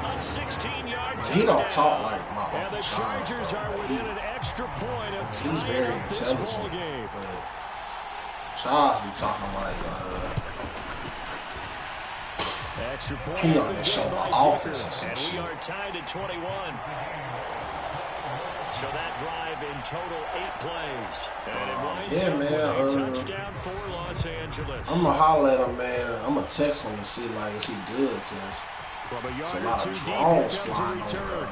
A 16-yard touchdown. He don't talk like my uncle. And the Chargers are within an extra point of time. He's very intelligent, but Charles be talking like extra point. He on the show the offense or some shit. We are tied at 21. So that drive in total 8 plays. Yeah, man. Touchdown for Los Angeles. I'm gonna holler at him, man. I'm gonna text him and see like is he good, cause there's a lot of drones flying over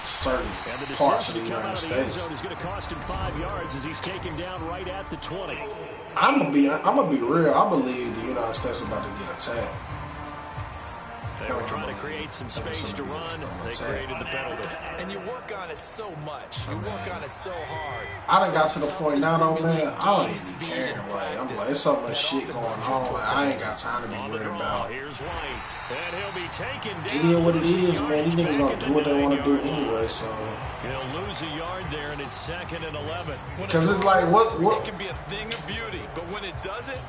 certain parts of the United States. Is going to cost him 5 yards as he's taken down right at the 20. I'm gonna be real. I believe the United States is about to get attacked. They were trying to create some space to run. They created the penalty. And you work on it so much. You work on it so hard. I done got to the point now, though, man. I don't even be caring. Like, I'm like, there's so much shit going on. Like, I ain't got time to be worried about. Here's White, and he'll be taken down. It is what it is, man. These niggas gonna do what they want to do anyway. So he'll lose a yard there, and it's 2nd and 11. Because it's like, what? It can be a thing of beauty, but when it doesn't.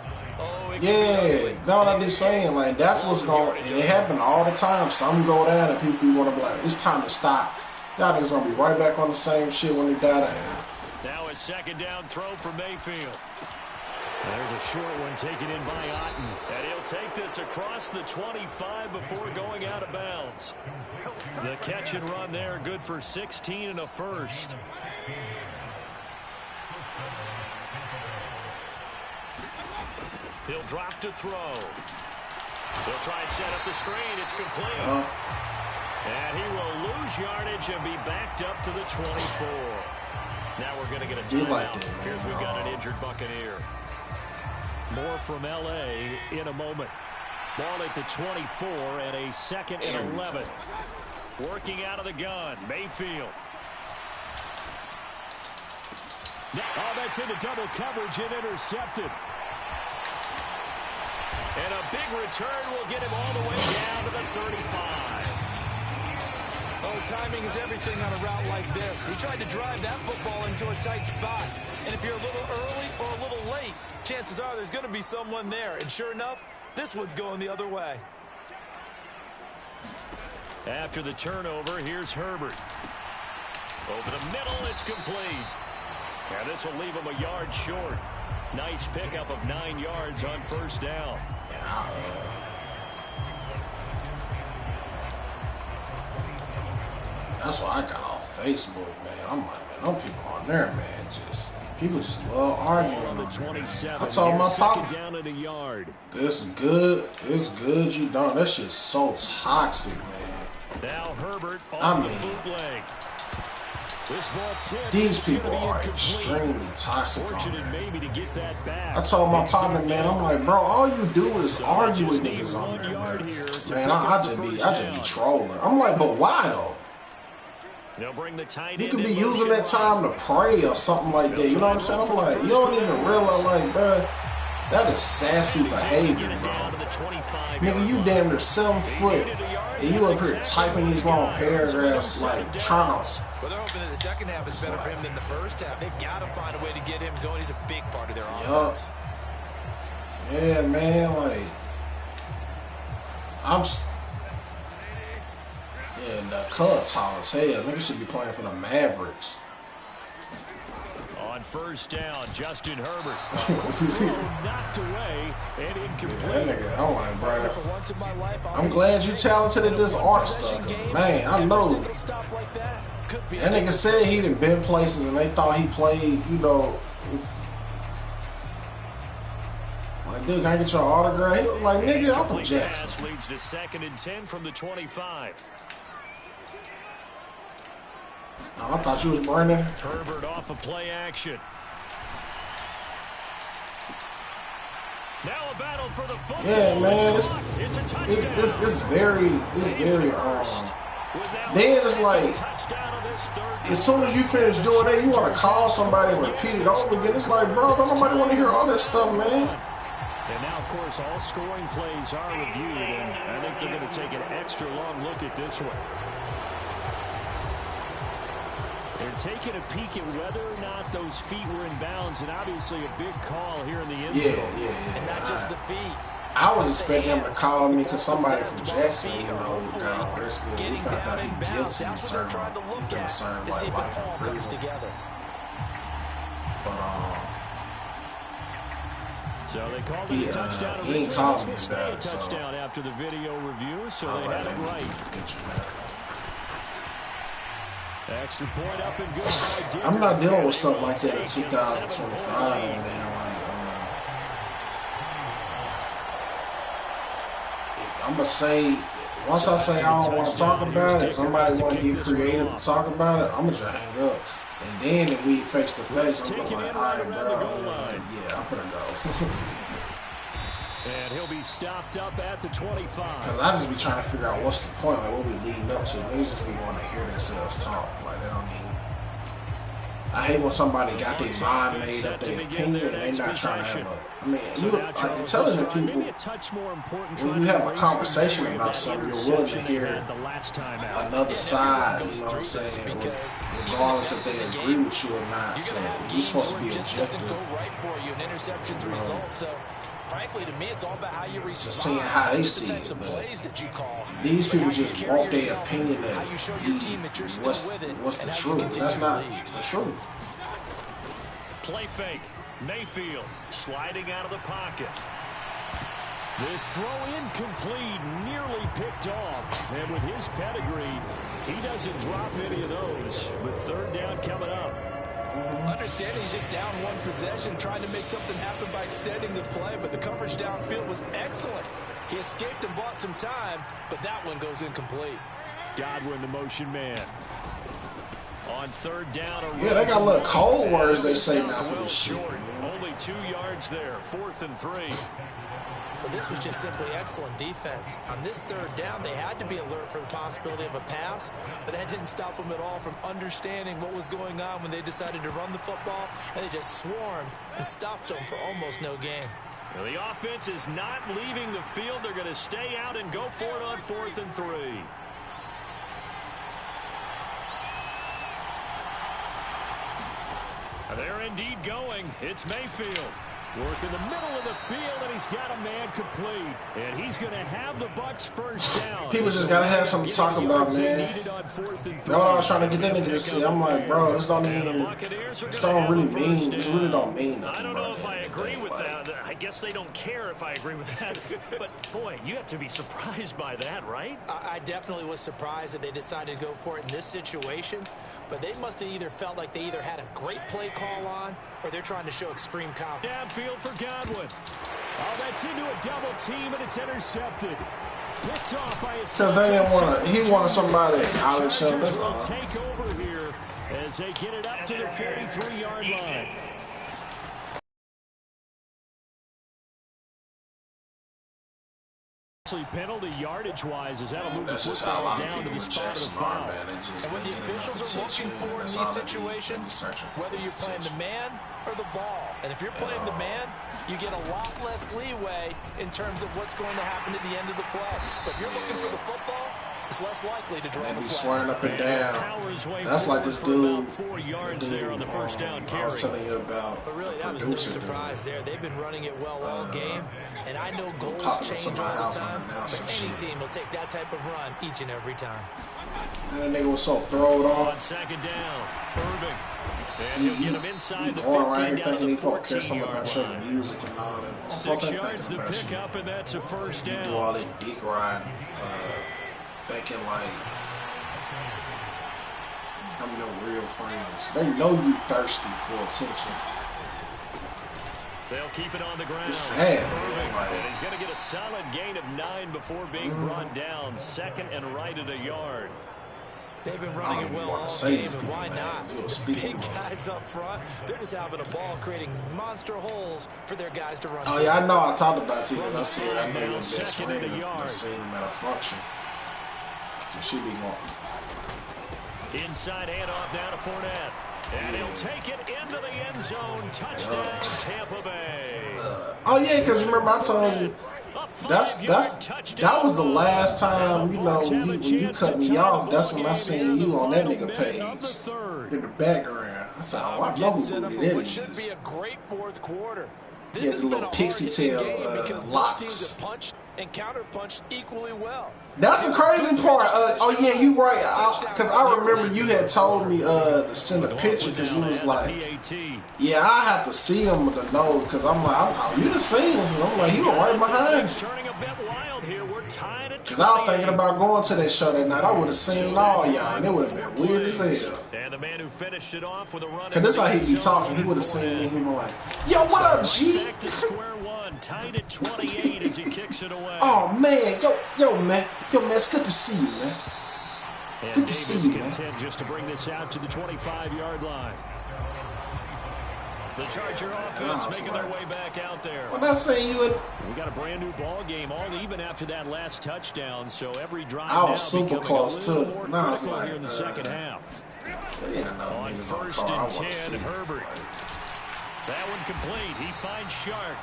Yeah, that's what I be saying. Like, that's what's going. And it happen all the time. Some go down, and people want to be like, "It's time to stop." Y'all niggas gonna be right back on the same shit when they die down. Now a 2nd down throw for Mayfield. There's a short one taken in by Otten, and he'll take this across the 25 before going out of bounds. The catch and run there, good for 16 and a first. He'll drop to throw. He'll try and set up the screen. It's complete. And he will lose yardage and be backed up to the 24. Now we're going to get a timeout because we've got an injured Buccaneer. More from L.A. in a moment. Ball at the 24 and a 2nd and 11. Working out of the gun. Mayfield. Oh, that's into double coverage and intercepted. And a big return will get him all the way down to the 35. Oh, timing is everything on a route like this. He tried to drive that football into a tight spot. And if you're a little early or a little late, chances are there's going to be someone there. And sure enough, this one's going the other way. After the turnover, here's Herbert. Over the middle, it's complete. And this will leave him a yard short. Nice pickup of 9 yards on 1st down. That's why I got off Facebook, man. I'm like, man, them people on there, man, people just love arguing on the 27. I told my pop, down at a yard. It's good you done. That shit's so toxic, man. Now Herbert on the bootleg. These people are extremely toxic on there. Maybe to get that back. I told my partner, man, I'm like, bro, all you do is argue with niggas on there, man. Man, I just be trolling. I'm like, but why though? They'll bring the tight You end could be in using that time to pray or something like that. You know what I'm saying? I'm like, you don't even realize, like, bro, that is sassy behavior, bro. Nigga, you damn near 7 foot, and you up here typing these long paragraphs, like, trying to. Well, they're hoping that the second half is better for him than the first half. They've got to find a way to get him going. He's a big part of their offense. Yeah, man, like, yeah, the Cubs tall as hell. Nigga should be playing for the Mavericks. On first down, Justin Herbert. Knocked away and incomplete. Yeah, that nigga, I'm like, bro, I'm glad you talented at this art stuff. Man, I know. That nigga said he done been places and they thought he played, you know. Like, dude, can I get your autograph? He was like, nigga, I'm from Jackson. Leads to 2nd and 10 from the 25. Oh, I thought you was burning. Herbert off of play action. Now a battle for the football. Yeah, man, it's very then it's like, as soon as you finish doing that, you want to call somebody and repeat it over again. It's like, bro, don't nobody want to hear all that stuff, man. And now, of course, all scoring plays are reviewed, and I think they're going to take an extra long look at this one. They're taking a peek at whether or not those feet were in bounds, and obviously a big call here in the end zone. Yeah. And not just the feet. I was expecting him to call me because somebody from Jackson, you know, got arrested. We found out he guilty and served like life in prison. But so they called it a touchdown. He ain't called me a touchdown after the video review, so they had it right. Extra point up and good. I'm not dealing with stuff like that in 2025, man. I'm going to say, once I say I don't want to talk about it, if somebody want to get creative to talk about it, I'm going to just hang up. And then if we face to face, I'm going to be like, all right, bro, yeah, I'm going to go. And he'll be stopped up at the 25. Because I just be trying to figure out what's the point, like what we leading up to. Niggas just be wanting to hear themselves talk. Like, they don't even. I hate when somebody got their mind made up, their opinion, and they not trying to have a. I mean, you like intelligent people, when you have a conversation about something, you're willing to hear another side, you know what I'm saying? Regardless if they agree with you or not. So you're supposed to be objective. Frankly, to me, it's all about how you respond. Just seeing how they see it. These people just want their opinion that what's the truth. That's not the truth. Play fake. Mayfield sliding out of the pocket. This throw incomplete, nearly picked off. And with his pedigree, he doesn't drop many of those. With third down coming up. Understanding he's just down one possession, trying to make something happen by extending the play, but the coverage downfield was excellent. He escaped and bought some time, but that one goes incomplete. Godwin, the motion man. On third down. Yeah, they got a little cold words they say now for this shit, man. Only 2 yards there, 4th and 3. Well, this was just simply excellent defense. On this third down, they had to be alert for the possibility of a pass, but that didn't stop them at all from understanding what was going on when they decided to run the football, and they just swarmed and stuffed them for almost no gain. Well, the offense is not leaving the field. They're going to stay out and go for it on 4th and 3. They're indeed going. It's Mayfield. Work in the middle of the field, and he's got a man complete. And he's going to have the Bucs first down. People just got to have something to talk about, man. That's what I was trying to get that nigga to see. I'm like, bro, this don't really mean, this really don't mean nothing. I don't know if I agree with that. I guess they don't care if I agree with that. But, boy, you have to be surprised by that, right? I definitely was surprised that they decided to go for it in this situation. But they must have either felt like they either had a great play call on or they're trying to show extreme confidence. Downfield for Godwin. Oh, that's into a double team, and it's intercepted. Picked off by his. Because they didn't want to. He wanted somebody to acknowledge him. That's all. Take over here as they get it up to the 43-yard line. Penalty yardage-wise, is that'll move the That's just how a football lot of down to people the in spot of the Jackson are, foul. man. They just And what the officials are looking for in these situations, whether you're playing the man or the ball. And if you're playing the man, you get a lot less leeway in terms of what's going to happen at the end of the play. But if you're looking for the football, it's less likely to draw the They be play. swearing up and down. That's like this dude. 4 yards there on the first down I carry. was telling you about. But really, that was no surprise there. They've been running it well all game. And I know goals change all the time, but any team will take that type of run each and every time. And that nigga was so throwed On off. second down, Irving. And he'll get him inside the going 15 around here down thinking to he the fucking care something 14-yard about your line. music and all that. 6 yards the pickup, and that's a first down. You do all that dick riding, thinking like I'm your real friends. They know you thirsty for attention. They'll keep it on the ground. It's sad, man. Like, And he's going to get a solid gain of 9 before being brought down. Second and right at a yard. They've been running it well all game, and why not? Big guys up front, they're just having a ball, creating monster holes for their guys to run. Oh yeah, I know. I talked about you because I said I know your best friend. I seen him at a function. She be going. Inside handoff down to Fournette. And he'll take it into the end zone. Touchdown, Tampa Bay. Oh yeah, because remember I told you that was the last time, you know, when you cut me off. That's when I seen you on that nigga page in the background. I said, oh, I know who booty that is. Should be a great fourth quarter. He had the little pixie tail locks. Punch and counter punch equally well. That's the crazy part. Oh yeah, you right. Because I remember you had told me to send a picture because you was like, yeah, I have to see him to know because I'm like, you done seen him. I'm like, he was right behind you. Because I was thinking about going to that show that night. I would have seen all y'all, and it would have been weird as hell. And the man who finished it off with a run. Because this how he be talking. He would have seen me. He was like, yo, what up, G? Back to square one, tied at 28 as he kicks it away. Oh man, yo, man, it's good to see you, man. Good to see you, man. Just to bring this out to the 25-yard line. The Charger offense making their way back out there. When I say you, we got a brand new ball game, all even after that last touchdown. So every drive I was super close too. And I was like, here in the second half. On first and 10, Herbert. That one complete. He finds Shark.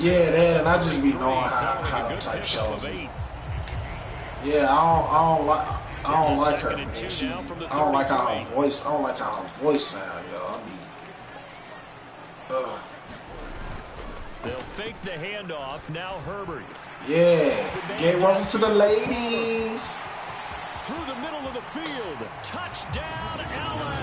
Yeah, that, and I just be knowing how to type shows. Yeah, I don't like her, man. I don't like how her voice. I don't like how her voice sound, yo. I be. They'll fake the handoff. Now Herbert. Yeah, gave roses to the ladies. Through the middle of the field. Touchdown, LA.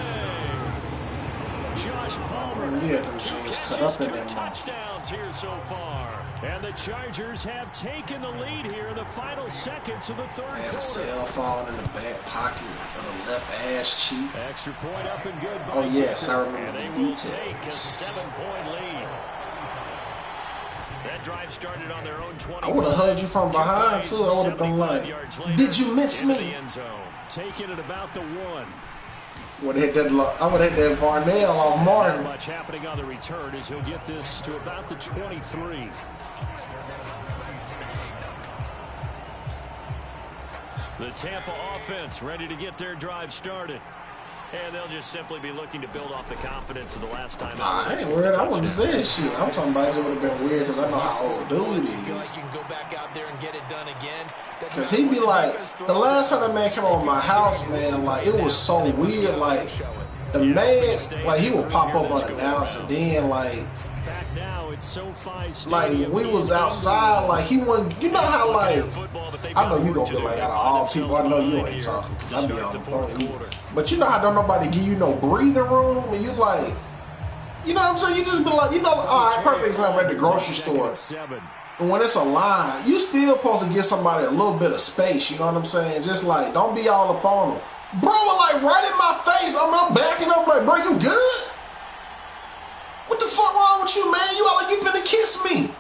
Josh Palmer. Yeah, them jeans cut up in them touchdowns here so far. And the Chargers have taken the lead here in the final seconds of the third quarter. And a cell phone in the back pocket of the left ass cheek. Extra point up and good. Oh yes, I remember the details. Take a 7-point lead. That drive started on their own 20. I would have hugged you from behind too. I would have been like, "Did you miss me?" Taking it about the 1. I would have hit that Varnell on Martin. Not much happening on the return as he'll get this to about the 23. The Tampa offense ready to get their drive started. And they'll just simply be looking to build off the confidence of the last time. I ain't weird. I wouldn't say shit. I'm talking about it would have been weird because I know how old dude is. Feel like you can go back out there and get it done again. Because he be like, the last time that man came over my house, man, like, it was so weird. Like, the man, like, he would pop up unannounced, and then, like, we was outside, like, he wasn't, you know how, like, I know you gonna be like, out of all people, I know you ain't talking, because I be on the phone. But you know how don't nobody give you no breathing room, and you like, you know what I'm saying? You just be like, you know, all right, perfect example at the grocery store. And when it's a line, you still supposed to give somebody a little bit of space, you know what I'm saying? Just like, don't be all up on them. Bro, like, right in my face, I'm backing up like, bro, you good? What the fuck wrong with you, man? You all like you finna kiss me.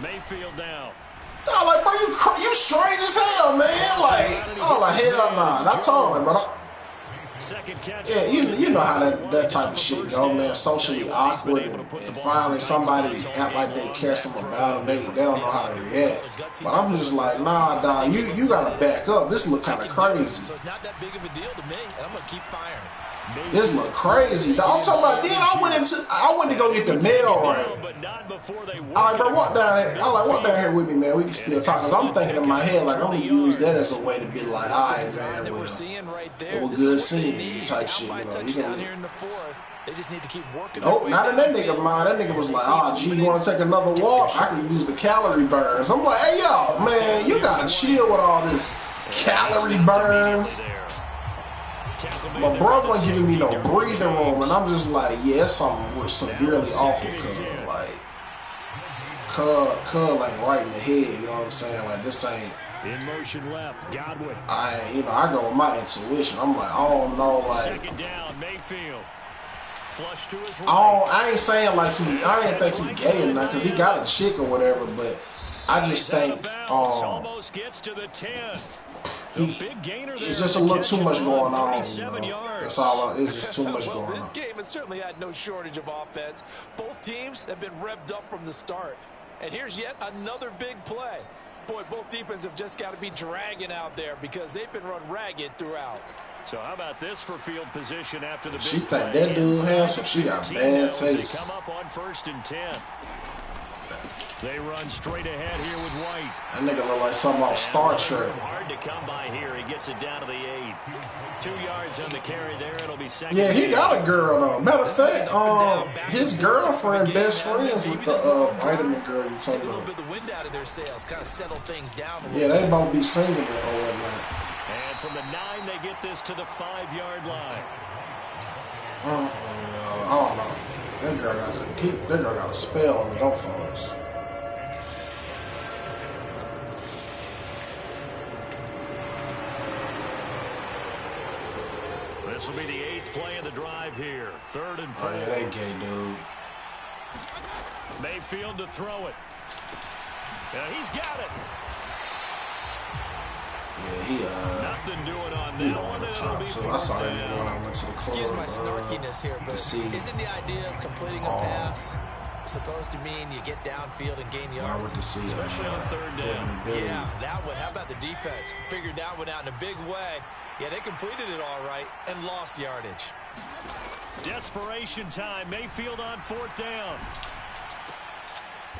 Mayfield down. I'm like, bro, you strange as hell, man. Like, oh, like, hell nah. And I told him, like, bro, Yeah, you know how that type of shit go, man. Socially awkward, and finally somebody act like they care something about them. They don't know how to react. But I'm just like, nah, dog, you gotta back up. This look kind of crazy. So it's not that big of a deal to me, and I'm gonna keep firing. This look crazy, dog. I'm talking about. Then I went to go get the mail right. I like, bro, walk down here. Walk down here with me, man. We can still talk. Cause I'm thinking in my head like I'm gonna use that as a way to be like, all right, man, well, it was good seeing you type shit. You know, you can. They just need to keep working. Nope, not in that nigga mind. That nigga was like, oh, gee, you want to take another walk? I can use the calorie burns. I'm like, hey, yo, man, you gotta chill with all this calorie burns. My bro wasn't giving me no breathing room, and I'm just like, yeah, it's something severely awful, cuz, like, like right in the head, you know what I'm saying? Like, this ain't. In motion left, Godwin. I go with my intuition. I'm like, I don't know, like. Second down, Mayfield. Flush to his right. I ain't saying like I didn't think he gay or nothing, because he got a chick or whatever, but I just think, almost gets to the 10. It's just a little too much going on. You know? That's all. It's just too much going on. This game has certainly had no shortage of offense. Both teams have been revved up from the start. And here's yet another big play. Boy, both defenses have just got to be dragging out there because they've been run ragged throughout. So how about this for field position after the big She think that dude handsome. She got bad taste. Come up on 1st and 10. They run straight ahead here with White. That nigga look like something off Star Trek. Hard to come by here. He gets it down to the 8. 2 yards on the carry there. It'll be second. Yeah, he got a girl though. Matter of fact, his girlfriend best friends with the vitamin girl you told me. A little bit of the wind out of their sails, kind of settle things down. Yeah, they both be singing it or whatnot. And from the 9, they get this to the 5-yard line. I don't know. That girl got a spell on those folks. This will be the 8th play of the drive here. 3rd and 4. Oh, yeah, they gay, dude. Mayfield to throw it. He's got it. Yeah, he nothing doing on that one. Top, so I saw that nigga when I went to the club. Excuse my snarkiness here, but isn't the idea of completing a pass supposed to mean you get downfield and gain yards? I went to see especially on 3rd down. Yeah, that one. How about the defense? Figured that one out in a big way. Yeah, they completed it all right and lost yardage. Desperation time. Mayfield on 4th down.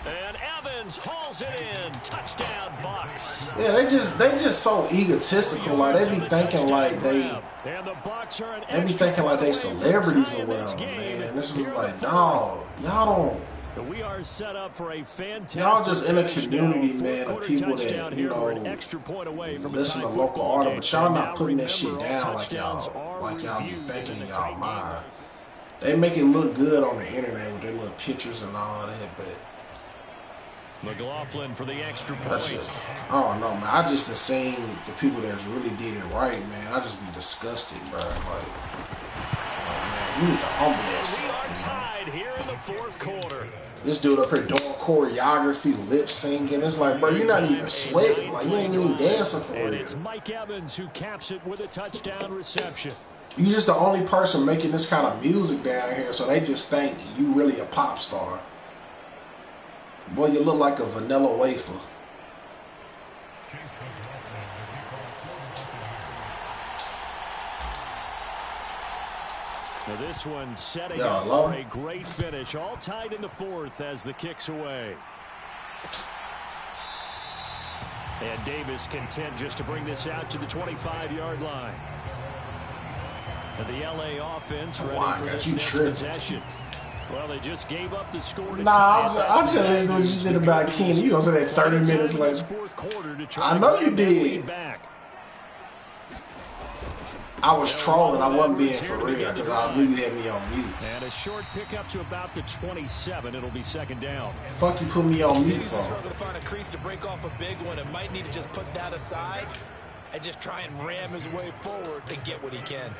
And Evans hauls it in. Touchdown, Bucs. Yeah, they just so egotistical. Like they be thinking like they be thinking like they celebrities or whatever, man. This is like, dog, y'all don't. We are set up for a fantastic. Y'all just in a community, man, of people that listen to local artists, but y'all not putting that shit down like y'all be thinking in y'all mind. They make it look good on the internet with their little pictures and all that, but. McLaughlin for the extra point. Just, I don't know, man. I just have seen the people that's really did it right, man. I just be disgusted, bro. Like man, you need to humble yourself. We are tied here in the 4th quarter. This dude up here doing choreography, lip syncing. It's like, bro, you're not even sweating. Like, you ain't even dancing for and it. It's Mike Evans who caps it with a touchdown reception. You just the only person making this kind of music down here, so they just think you really a pop star. Boy, you look like a vanilla wafer. Now this one setting up for a great finish. All tied in the 4th as the kick's away. And Davis content just to bring this out to the 25-yard line. And the LA offense ready for this next possession. Well, they just gave up the score. Nah, I'm just listening to what you said about Kenny. You gonna say that 30 minutes later? I know you did. I was trolling. I wasn't being for real because I knew you had me on mute. And a short pickup to about the 27. It'll be 2nd down. Fuck you put me on mute for? Struggle to find a crease to break off a big one. It might need to just put that aside and just try and ram his way forward and get what he can.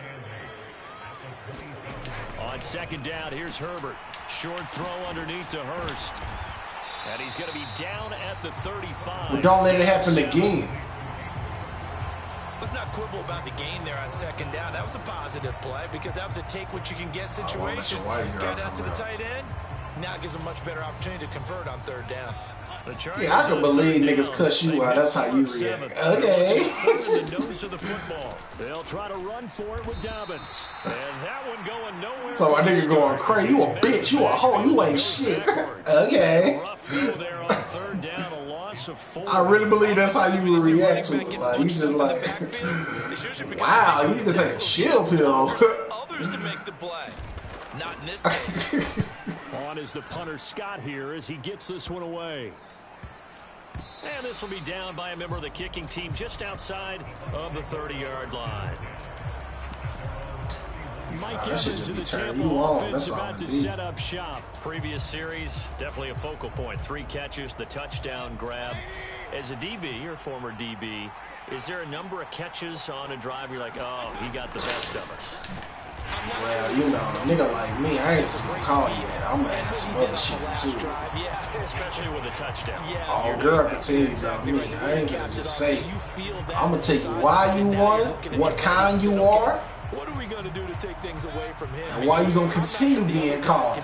On 2nd down, here's Herbert. Short throw underneath to Hurst. And he's going to be down at the 35. But don't let it happen again. Let's not not quibble about the gain there on second down. That was a positive play because that was a take what you can get situation. Got out to the tight end. Now it gives them much better opportunity to convert on third down. Yeah, I can believe niggas cuss you out. That's how you react. Okay. They'll try to run for it with Dobbins. And that one going nowhere. So my nigga going crazy. You a bitch. You a hoe. You ain't shit. Okay. I really believe that's how you would react to it. Like, you just like, wow, you need to take a chill pill. Others to make the play. Not in this case. On is the punter Scott here as he gets this one away. And this will be down by a member of the kicking team just outside of the 30-yard line. Mike Evans in the Tampa offense about to set up shop. Previous series, definitely a focal point. 3 catches, the touchdown grab. As a DB, or former DB, is there a number of catches on a drive you're like, oh, he got the best of us? Well, you know, a nigga like me, I ain't just gonna call you that. I'm gonna add some other shit too. Especially with a touchdown. Oh, girl can tell you about me. I ain't gonna just say, I'm gonna tell you why you won, what kind you are, what are we gonna do to take things away from him? and why you gonna continue being called.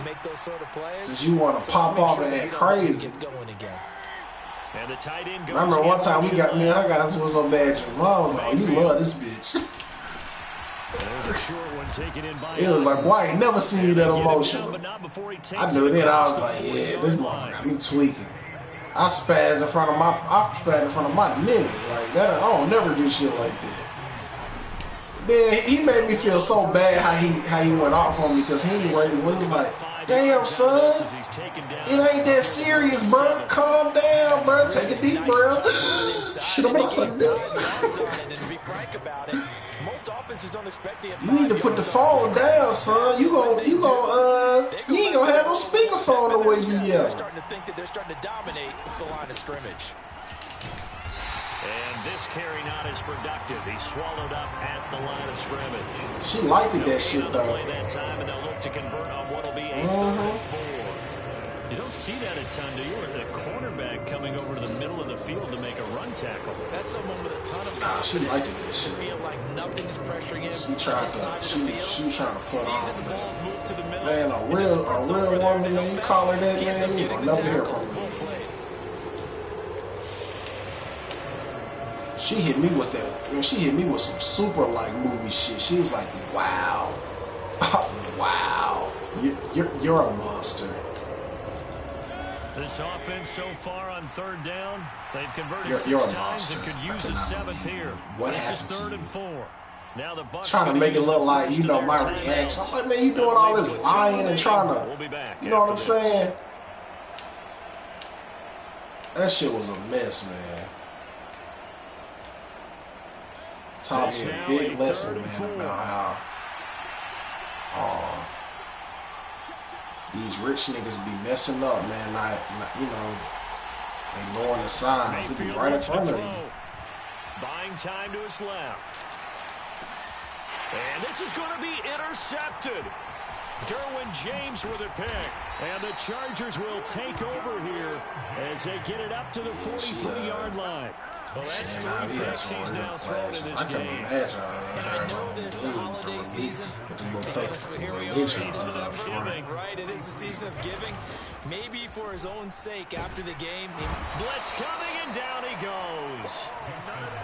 Since you wanna pop off and act crazy. And the tight end goes. Remember one time I got us with some bad Jamal. I was like, oh, you love this bitch. It was like, boy, I ain't never seen you that emotional. I knew then. I was like, yeah, this motherfucker got me tweaking. I spazzed in front of my nigga. Like that, I don't never do shit like that. Then he made me feel so bad how he went off on me because he ain't raised. He was like, damn son, it ain't that serious, bro. Calm down, bro. Take a deep breath. Shit, I'm gonna do. You need to put the phone down, son. You ain't gonna have no speakerphone the way you yell. They're starting to dominate the line of scrimmage. And this carry not as productive. He swallowed up at the line of scrimmage. She liked that shit though. That time, and they'll look to convert on what'll be a 3rd and 4. You don't see that a ton, do you? Or the cornerback coming over to the middle of the field to make a run tackle. That's someone with a ton of confidence. She liked that shit. Feel like nothing is pressuring him. She trying to put on. Man, a real woman, man, you call her that, man, you gonna never hear from her. She hit me with that. Man, she hit me with some super like movie shit. She was like, wow, wow, you're a monster. This offense so far on 3rd down, they've converted 6 times and could use a 7th here. This is 3rd and 4. Now the Bucs trying to make it look like, you know, my reaction. I'm like, man, you doing all this lying and trying to, you know what I'm saying? That shit was a mess, man. Taught me a big lesson, man, about how these rich niggas be messing up, man. Not you know, ignoring the signs. It be right in front of you. Buying time to his left. And this is going to be intercepted. Derwin James with a pick. And the Chargers will take over here as they get it up to the 43-yard line. Well, that's 3 picks he's now thrown in this game. And I know this the holiday season, but here we are, season of giving, right? It is the season of giving. Maybe for his own sake after the game. Blitz coming, and down he goes.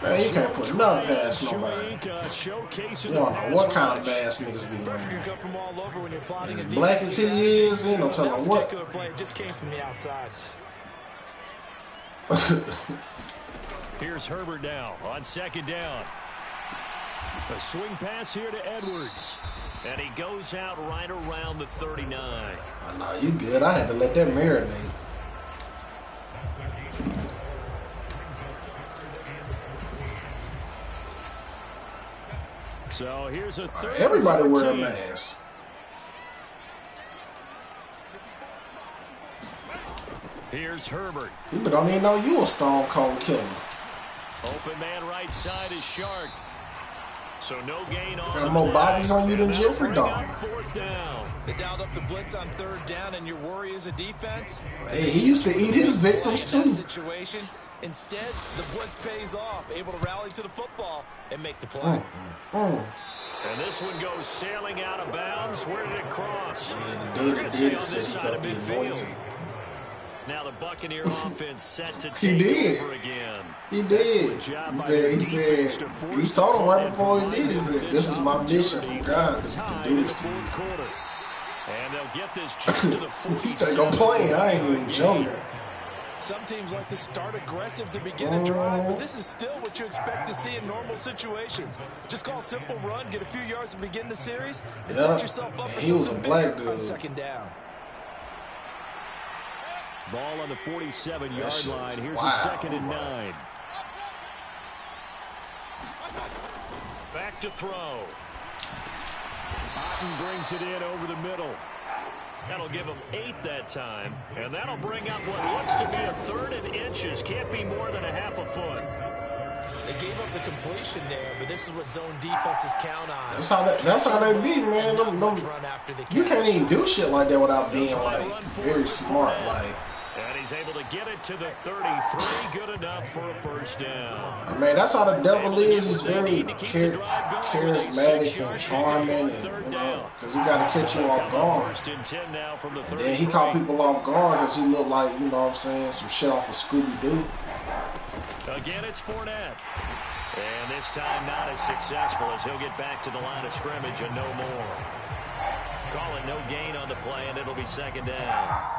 Man, you can't put nothing past nobody. You don't know what kind of bass niggas be wearing. As black as he is, ain't no telling what. That particular play just came from the outside. Here's Herbert now on 2nd down. A swing pass here to Edwards. And he goes out right around the 39. I know, you good. I had to let that marinate. So here's a 3rd. Everybody wear a mask. Here's Herbert. People don't even know you a stone cold killer. Open man right side is Shark. So no gain on. Got more bodies on you than Jeffrey Dahmer. 4th down. They dialed up the blitz on 3rd down, and your worry is a defense. Hey, he used to eat his victims too. Situation. Instead, the blitz pays off, able to rally to the football and make the play. And this one goes sailing out of bounds. Where did it cross? We're going to say on this side of midfield. Now the Buccaneer offense set to take over again. He did. He told him right before he did, he said, this was my mission from God to do this to you. And they'll get this just to the 47. He think I'm playing. I ain't even jumping. Some teams like to start aggressive to begin a drive, but this is still what you expect to see in normal situations. Just call a simple run, get a few yards to begin the series, and set yourself up for something big on second down. Ball on the 47-yard line. Here's a 2nd and 9. Back to throw. Otten brings it in over the middle. That'll give him 8 that time, and that'll bring up what looks to be a 3rd and inches. Can't be more than a half a foot. They gave up the completion there, but this is what zone defenses count on. That's how they be, man. You can't even do shit like that without being like very smart, like. And he's able to get it to the 33. Good enough for a first down. I mean, that's how the devil is. He's very charismatic and charming, and, because he got to catch you off guard. And then he caught people off guard because he looked like, you know what I'm saying, some shit off of Scooby-Doo. Again, it's Fournette. And this time not as successful as he'll get back to the line of scrimmage and no more. Call it no gain on the play, and it'll be 2nd down.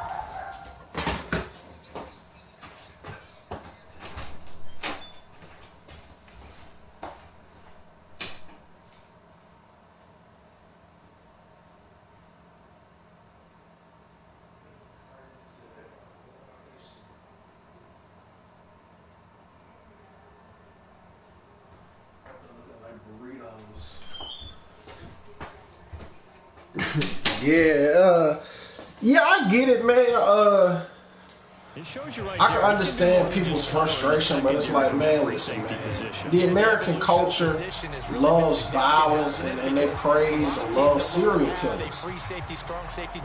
Yeah, I get it, man. I can understand people's frustration, but it's like, man, listen, man. The American culture loves violence and they praise and love serial killers.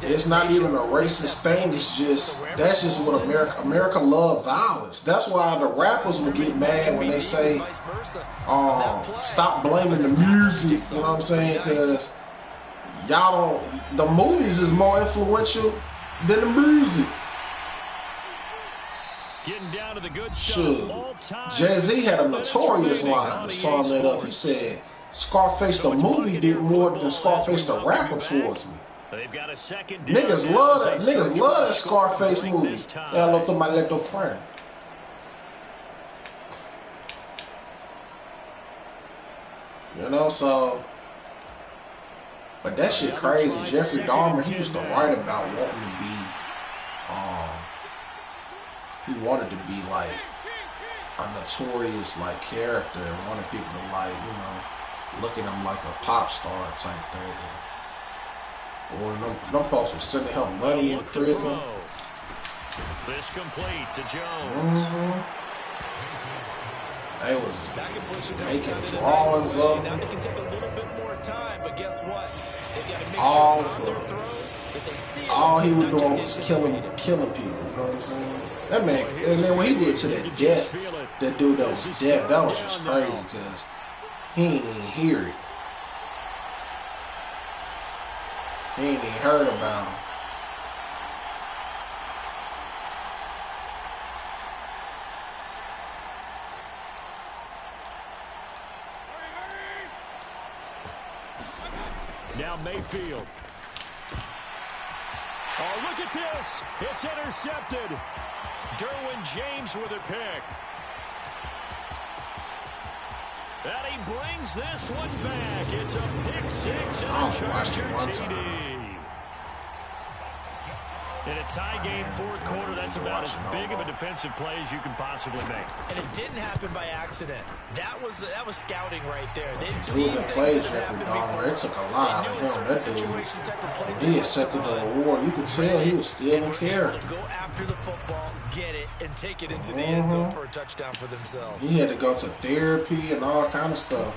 It's not even a racist thing. It's just, that's just what America love violence. That's why the rappers will get mad when they say, stop blaming the music, you know what I'm saying? Because y'all don't, the movies is more influential than the music. Getting down to the good stuff. Jay-Z had a notorious line to sum that up. He said, Scarface the movie did more than Scarface the rapper towards me. Niggas love that Scarface movie. Hello to my little friend. You know, so, but that shit crazy. Jeffrey Dahmer, he used to write about wanting to be, he wanted to be like a notorious like character and wanted people to like, you know, look at him like a pop star type thing. Or them folks were sending him money in prison. This complete to Jones. They was making drawings up. Now they can take a little bit more time, but guess what? All he was doing was killing people, you know what I'm saying? That man, and then what he did to that death, that dude that was dead, that was just crazy because he ain't even hear it. He ain't even heard about him. Now Mayfield. Oh, look at this. It's intercepted. Derwin James with a pick. And he brings this one back. It's a pick six and a Charger TD. In a tie game, fourth quarter, that's about as big of a defensive play as you can possibly make. And it didn't happen by accident. That was scouting right there. They'd seen things that happened before. It took a lot out of him. That dude, he accepted the award. You could tell he was still in character. Go after the football, get it, and take it into the end zone for a touchdown for themselves. He had to go to therapy and all kind of stuff.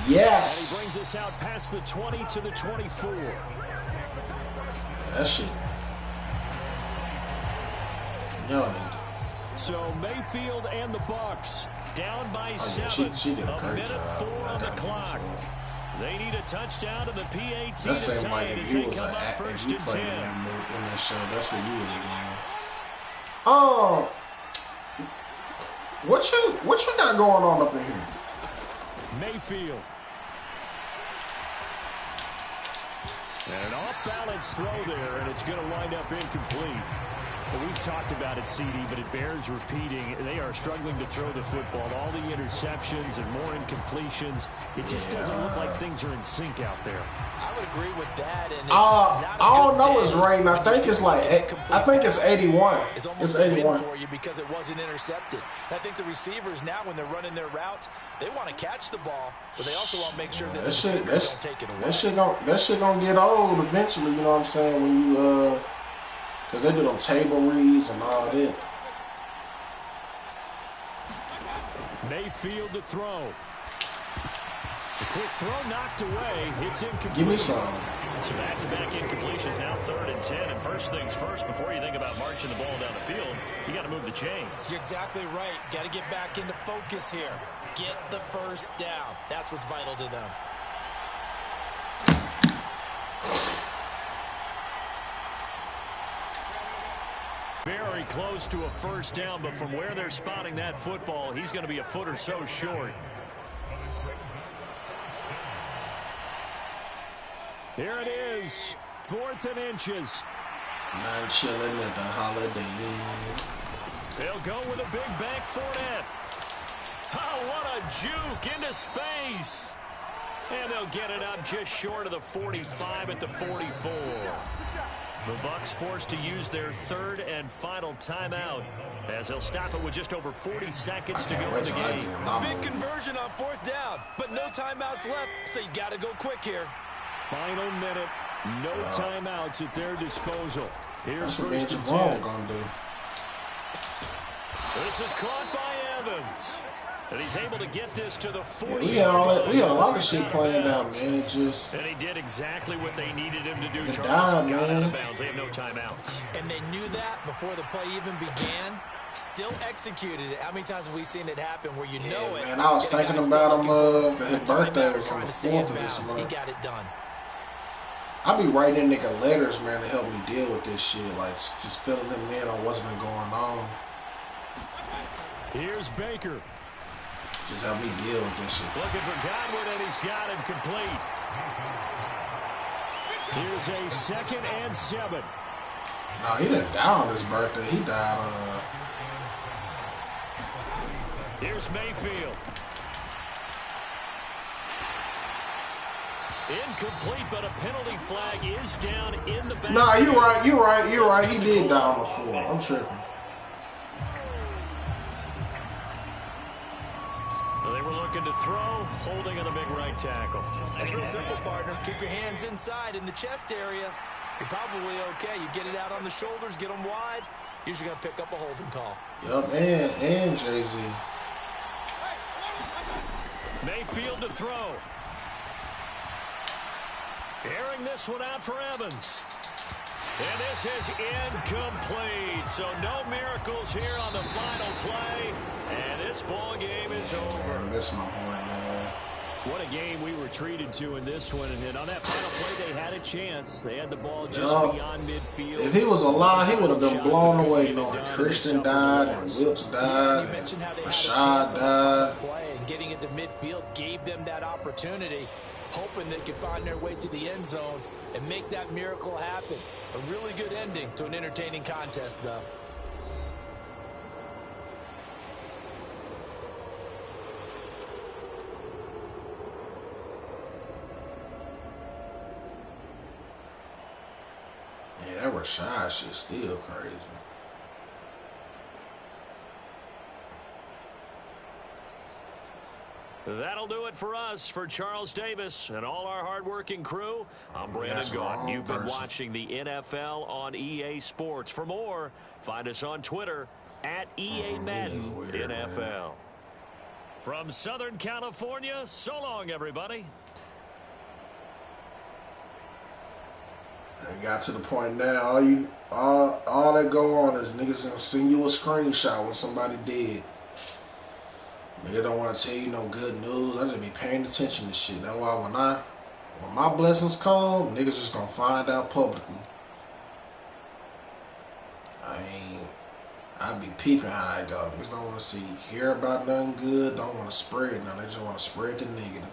Yes. And he brings us out past the 20 to the 24. That shit. Y'all need So Mayfield and the Bucs down by 7. She did a great minute job. 4 on the clock. They need a touchdown to the PAT That to seemed tie like it if as you they was come an up actor, first you and played 10. in that show. That's what you would have done. What you got going on up in here? Mayfield. And an off-balance throw there, and it's going to wind up incomplete. Well, we've talked about it, CD, but it bears repeating. They are struggling to throw the football. All the interceptions and more incompletions. It just doesn't look like things are in sync out there. I would agree with that. And I don't know his rating. I think it's like it's 81. It's 81 for you because it wasn't intercepted. And I think the receivers now, when they're running their routes, they want to catch the ball, but they also want to make sure that don't take it away. That shit gonna get old eventually. You know what I'm saying? When you because they do them table reads and all that. Mayfield to throw. The quick throw knocked away. It's incomplete. Give me some. So back-to-back incompletions, now 3rd and 10. And first things first, before you think about marching the ball down the field, you got to move the chains. You're exactly right. Got to get back into focus here. Get the first down. That's what's vital to them. Very close to a first down, but from where they're spotting that football, he's going to be a foot or so short. Here it is, 4th and inches. Not chilling at the Holiday Inn. They'll go with a big bank Fournette. Oh, what a juke into space. And they'll get it up just short of the 45 at the 44. The Bucs forced to use their 3rd and final timeout as they'll stop it with just over 40 seconds to go in the game. A big conversion on 4th down, but no timeouts left, so you got to go quick here. Final minute, no timeouts at their disposal. Here's That's 1st and 10. Gonna do. This is caught by Evans. And he's able to get this to the 40. Yeah, we had a lot of shit playing down, man. It just... And he did exactly what they needed him to do, It Charles. died, Got man. out of bounds. They have no timeouts. And they knew that before the play even began. Still executed it. How many times have we seen it happen where you know it? Man, I was thinking about him. His birthday was on the 4th of this month. He got it done. I be writing nigga letters, man, to help me deal with this shit. Like, just filling them in on what's been going on. Here's Baker. Just help me deal with this shit. Looking for Godwin, and he's got him complete. Here's a 2nd and 7. No, he didn't die on his birthday. He died, Here's Mayfield. Incomplete, but a penalty flag is down in the back. Nah, you're right. He did die on the 4. I'm tripping. They were looking to throw, holding on the big right tackle. It's real simple, partner. Keep your hands inside in the chest area. You're probably okay. You get it out on the shoulders, get them wide. Usually going to pick up a holding call. Yup, and Jay-Z. Mayfield to throw. Airing this one out for Evans. And this is incomplete. So no miracles here on the final play. And this ball game is over. Man, that's my point, man. What a game we were treated to in this one. And on that final play, they had a chance. They had the ball just beyond midfield. If he was alive, he would have been blown away. You know, Christian died, and Wilkes died, and Rashad died. And getting into midfield gave them that opportunity, hoping they could find their way to the end zone and make that miracle happen. A really good ending to an entertaining contest, though. Yeah, that Rashad shit's still crazy. That'll do it for us. For Charles Davis and all our hardworking crew, I'm Brandon Gaudin. You've been watching the NFL on EA Sports. For more, find us on Twitter at EA Madden NFL. From Southern California, so long, everybody. It got to the point now, all that go on is niggas gonna send you a screenshot when somebody dead. Nigga don't want to tell you no good news. I just be paying attention to shit. That's why when my blessings come, niggas just gonna find out publicly. I be peeping how it go. Niggas don't want to hear about nothing good. Don't want to spread nothing. They just want to spread the negative.